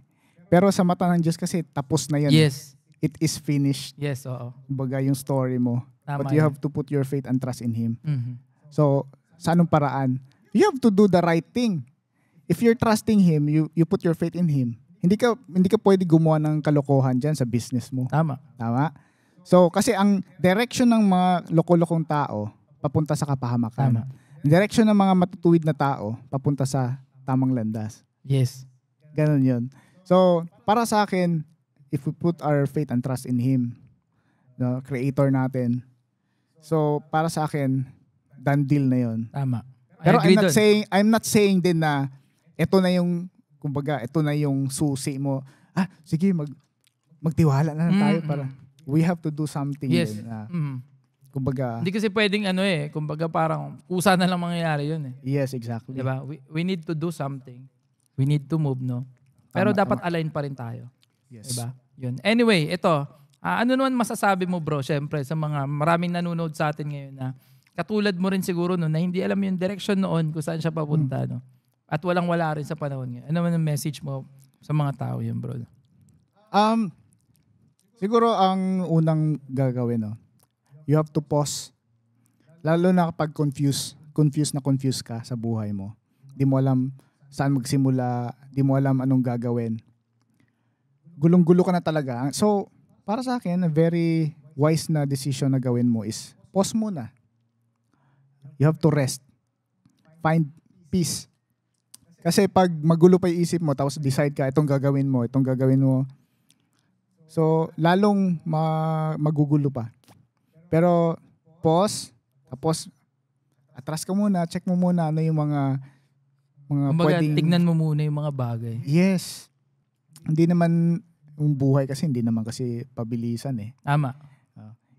Pero sa mata ng Diyos kasi tapos na yun. Yes. It is finished. Yes, oo. Kumbaga yung story mo. Tama But you yan. have to put your faith and trust in Him. Mhm. So, sa anong paraan? You have to do the right thing. If you're trusting Him, you put your faith in Him. Hindi ka pwede gumawa ng kalokohan dyan sa business mo. Tama. Tama? So, kasi ang direction ng mga loko-lokong tao, papunta sa kapahamakan. Tama. Direction ng mga matutuwid na tao, papunta sa tamang landas. Yes. Ganon yun. So, para sa akin, if we put our faith and trust in Him, no, creator natin, so, para sa akin, done deal na yun. Tama. I Pero agree I'm not saying din na ito na yung, kumbaga, ito na yung susi mo. Sige, magtiwala na lang tayo para we have to do something Yes. din. Mhm. Kumbaga, Hindi kasi pwedeng kumbaga parang kusa na lang mangyayari yun yes, exactly. Diba? We need to do something. We need to move, no? Pero Tama, dapat align pa rin tayo. Yes. Diba? Yun. Anyway, ito. Ano naman masasabi mo, bro, syempre, sa mga maraming nanonood sa atin ngayon na katulad mo rin siguro no, na hindi alam yung direction noon kung saan siya papunta, no? At walang-wala rin sa panahon ngayon. Ano naman ang message mo sa mga tao yun, bro? Siguro ang unang gagawin, no, you have to pause. Lalo na kapag confused ka sa buhay mo. Di mo alam saan magsimula, di mo alam anong gagawin. Gulong-gulo ka na talaga. So, para sa akin, a very wise na decision na gawin mo is pause muna. You have to rest. Find peace. Kasi pag magulo pa yung isip mo, tapos decide ka, itong gagawin mo. So, lalong magugulo pa. Pero, pause, tapos, atras ka muna, check mo muna ano yung mga Kumbaga, pwedeng... tignan mo muna yung mga bagay. Yes. Hindi naman, yung buhay kasi, hindi naman kasi pabilisan eh. Tama.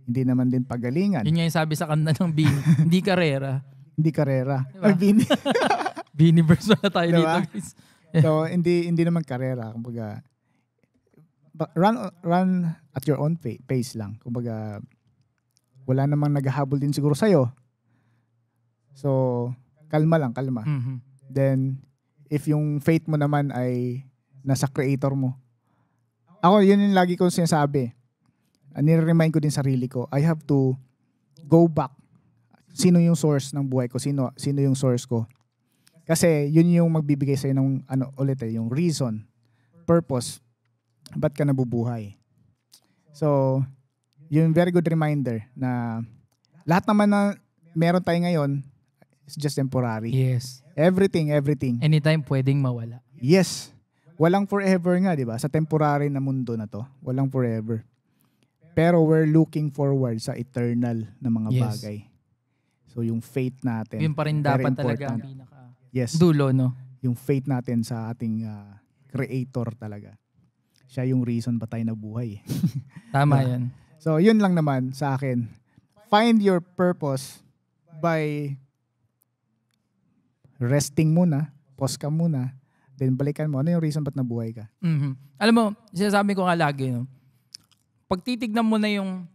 Hindi naman din pagalingan. Yun nga yung sabi sa kanta ng Bini. Hindi karera. Hindi karera. Diba? Ay, Bini. Biniverse na tayo Diba? dito, guys. So, hindi naman karera. Kumbaga, run at your own pace lang. Kumbaga, wala namang naghahabol din siguro sa'yo. So, kalma lang, kalma. Then, if yung faith mo naman ay nasa creator mo, Ako, yun yung lagi kong sinasabi. Nire-remind ko din sarili ko, I have to go back. Sino yung source ng buhay ko? Sino yung source ko? Kasi yun yung magbibigay sa'yo ng yung reason, purpose, ba't ka nabubuhay. So, yun very good reminder na lahat naman na meron tayo ngayon is just temporary. Yes. Everything. Anytime pwedeng mawala. Yes. Walang forever nga, di ba? Sa temporary na mundo na to, walang forever. Pero we're looking forward sa eternal na mga bagay. So yung faith natin. Yun pa rin dapat talaga ang dulo, no? Yung faith natin sa ating creator talaga. Siya yung reason ba tayo nabuhay. Tama yan. So yun lang naman sa akin. Find your purpose by resting muna, pause ka muna, then balikan mo. Ano yung reason ba't nabuhay ka? Mm-hmm. Alam mo, sinasabi ko nga lagi, no? Pag titignan mo na yung,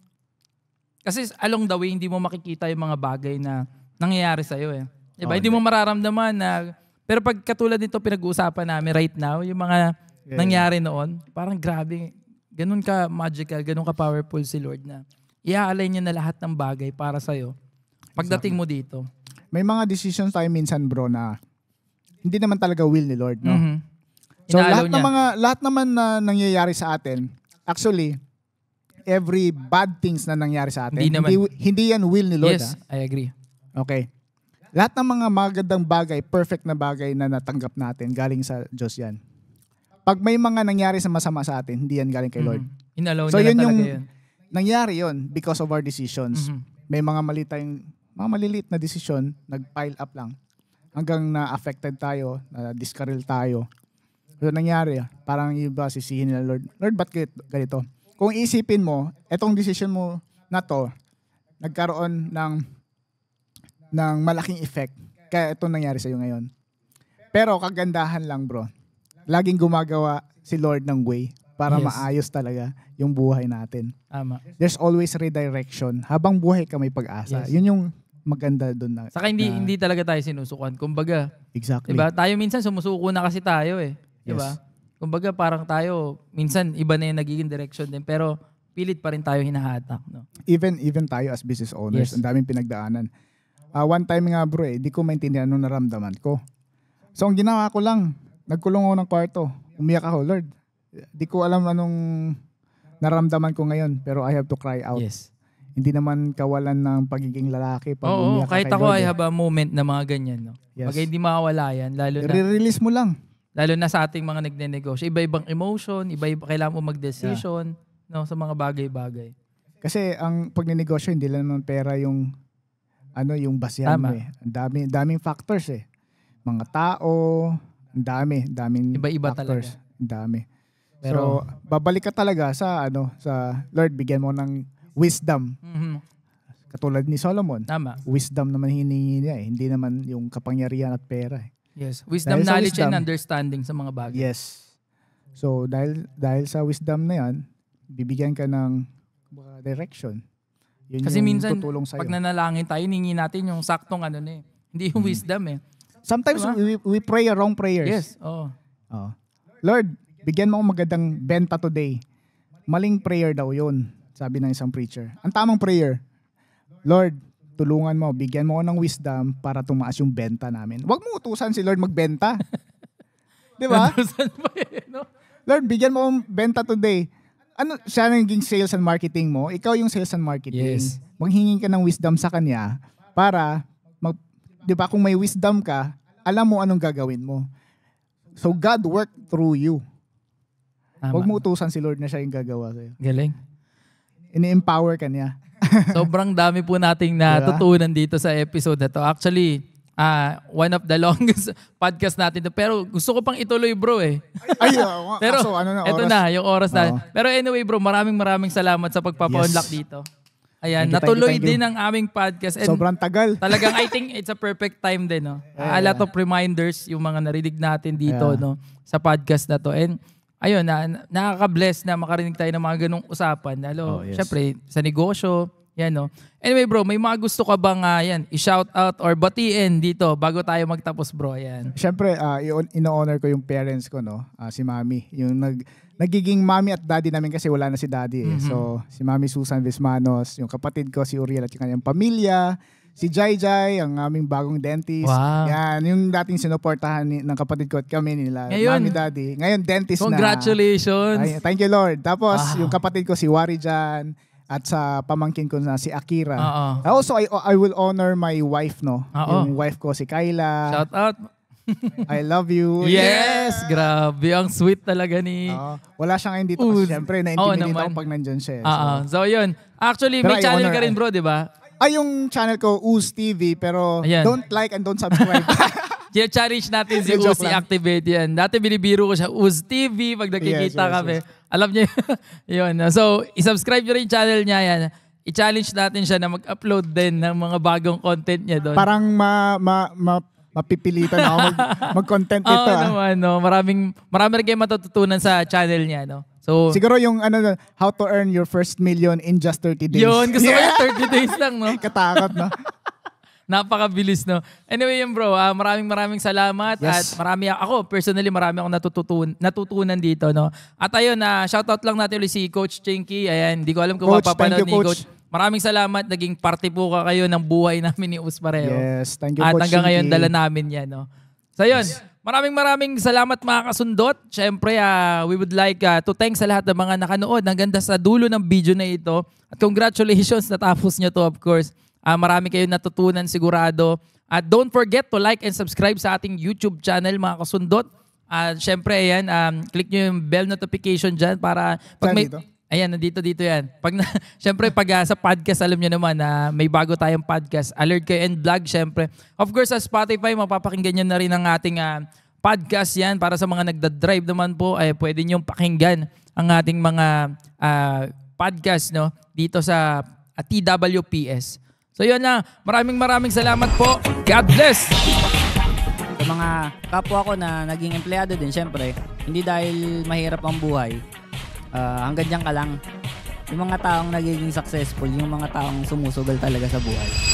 kasi along the way, hindi mo makikita yung mga bagay na nangyayari sa'yo eh. Diba? Hindi mo mararamdaman na, pero pag katulad nito pinag-uusapan namin right now, yung mga nangyari noon, parang grabe, ganun ka magical, ganun ka powerful si Lord na i-align niya na lahat ng bagay para sa'yo. Pagdating mo dito. May mga decisions tayo minsan bro na hindi naman talaga will ni Lord, no? Mm-hmm. So lahat naman na nangyayari sa atin, actually, every bad things na nangyari sa atin, hindi yan will ni Lord. Yes, I agree. Okay. Lahat ng mga magandang bagay, perfect na bagay na natanggap natin, galing sa Diyos yan. Pag may mga nangyari sa masama sa atin, hindi yan galing kay Lord. Inalaw so niya yun talaga yung yun. Nangyari yun because of our decisions. May mga maliliit na desisyon, nag-pile up lang. Hanggang na-affected tayo, na-discarril tayo. So nangyari, parang iba sisihin nila Lord. Lord, ba't ganito? Kung isipin mo, etong decision mo na to, nagkaroon ng malaking effect. Kaya ito nangyari sa'yo ngayon. Pero kagandahan lang bro, laging gumagawa si Lord ng way para maayos talaga yung buhay natin. Tama. There's always redirection. Habang buhay ka may pag-asa. Yun yung maganda doon. Saka hindi talaga tayo sinusukan. Kumbaga, exactly. Diba? Tayo minsan sumusuko na kasi tayo eh. Diba? Yes. Kumbaga parang tayo, minsan iba na yung nagiging direction din. Pero pilit pa rin tayo hinahatak. No? Even tayo as business owners, ang daming pinagdaanan. One time nga bro di ko maintindihan anong naramdaman ko. So ang ginawa ko lang, nagkulong ako ng kwarto. Umiyak ako, Lord. Di ko alam anong naramdaman ko ngayon, pero I have to cry out. Yes. Hindi naman kawalan ng pagiging lalaki pag umiyak ka kahit kay ako Lord. I have a moment na mga ganyan. No? Yes. Pag hindi mawawala yan, re-release mo lang. Lalo na sa ating mga nagnenegosyo. Iba-ibang emotion, iba-iba kailangan mo mag-decision no, sa mga bagay-bagay. Kasi ang pagnenegosyo, hindi lang naman pera yung basihan mo eh. Ang daming factors eh. Mga tao, daming iba-iba factors. Talaga. Ang dami. Pero, so, babalik ka talaga sa Lord, bigyan mo ng wisdom. Katulad ni Solomon. Tama. Wisdom naman hiningi niya eh. Hindi naman yung kapangyarihan at pera eh. Yes. Wisdom, knowledge, and understanding sa mga bagay. Yes. So, dahil sa wisdom na yan, bibigyan ka ng direction. Yun kasi yung minsan, tutulong sa'yo. pag nanalangin tayo, hiningi natin yung saktong hindi yung wisdom eh. Sometimes we pray wrong prayers. Yes. Oh. Lord, bigyan mo akong magandang benta today. Maling prayer daw yun, sabi ng isang preacher. Ang tamang prayer, Lord, tulungan mo, bigyan mo ako ng wisdom para tumaas yung benta namin. Huwag mo utusan si Lord magbenta. Di ba? No? Lord, bigyan mo akong benta today. Ano, siya naging sales and marketing mo, ikaw yung sales and marketing. Yes. Maghingin ka ng wisdom sa kanya para, di ba, kung may wisdom ka, alam mo anong gagawin mo. So God work through you. Huwag mo utusan si Lord na siya yung gagawa sa'yo. Galing. Ini-empower ka niya. Sobrang dami po nating natutunan dito sa episode na to. Actually, one of the longest podcast natin. Pero gusto ko pang ituloy bro eh. Pero ito na, yung oras na. Pero anyway bro, maraming salamat sa pagpapa-unlock dito. Ayan, natuloy din ang aming podcast. And sobrang tagal. Talagang I think it's a perfect time din. No? A lot of reminders yung mga narinig natin dito no sa podcast na to. And ayun, nakaka-bless na makarinig tayo ng mga ganong usapan. Lalo, syempre, sa negosyo, Yan, no? Anyway, bro, may mga gusto ka bang i-shout out or batiin dito bago tayo magtapos, bro? Yan. Siyempre, ino-honor ko yung parents ko, no? Si Mami. Yung nagiging Mami at Daddy namin kasi wala na si Daddy. Eh. So, si Mami Susan Vismanos, yung kapatid ko si Uriel at yung kanyang pamilya, si Jai Jai, ang aming bagong dentist. Wow. Yan, yung dating sinuportahan ng kapatid ko at kami nila. Ngayon, Mami, Daddy. Ngayon, dentist congratulations. na. Thank you, Lord. Tapos, yung kapatid ko si Wari Jan at sa pamangkin ko na si Akira. Also, I will honor my wife, no? Yung wife ko, si Kyla. Shout out. I love you. Yes! Grabe, ang sweet talaga ni... wala siya ngayon dito kasi syempre na-intimidate ako pag nandyan siya. So, yun. Actually, may channel ka rin, bro, di ba? Yung channel ko, Uz TV, pero ayan. don't like and don't subscribe. Challenge natin si Uz, i-activate yan. Dati binibiro ko siya, Uz TV, pag nakikita kami. Yes. Alam niyo yun. So, i-subscribe nyo rin yung channel niya yan. I-challenge natin siya na mag-upload din ng mga bagong content niya doon. Parang mapipilitan ako mag-content ito. Naman, no? Marami rin kayo matututunan sa channel niya, no? So, siguro yung how to earn your first million in just 30 days. Yun, gusto ko yung 30 days lang, no? Katakot, no? Napakabilis, no? Anyway, yun bro, maraming salamat. Yes. At ako, personally, marami akong natutunan dito, no? At ayun, shoutout lang natin ulit si Coach Chinky. Ayan, hindi ko alam kung mapapanood ni Coach. Maraming salamat. Naging parte po kayo ng buhay namin ni Uz pareho. Yes, thank you, At Coach hanggang ngayon, Chinky. dala namin yan, no? So yun, maraming salamat mga kasundot. Siyempre, we would like to thank sa lahat ng mga nakanood. Ang ganda sa dulo ng video na ito. At congratulations, natapos nyo to, of course. Marami kayong natutunan sigurado. At don't forget to like and subscribe sa ating YouTube channel mga kasundot. Siyempre, ayan, click nyo yung bell notification dyan para pag may... Ayan, nandito yan. Siyempre, pag sa podcast, alam nyo naman na may bago tayong podcast. Alert kayo and vlog, siyempre. Of course, sa Spotify, mapapakinggan nyo na rin ang ating podcast yan. Para sa mga nagda-drive naman po, ay pwede nyo pakinggan ang ating mga podcast, no? Dito sa TWPS. So yun na. Maraming salamat po. God bless! Sa mga kapwa ko na naging empleyado din, siyempre, hindi dahil mahirap ang buhay. Hanggang dyan ka lang. Yung mga taong nagiging successful, yung mga taong sumusugal talaga sa buhay.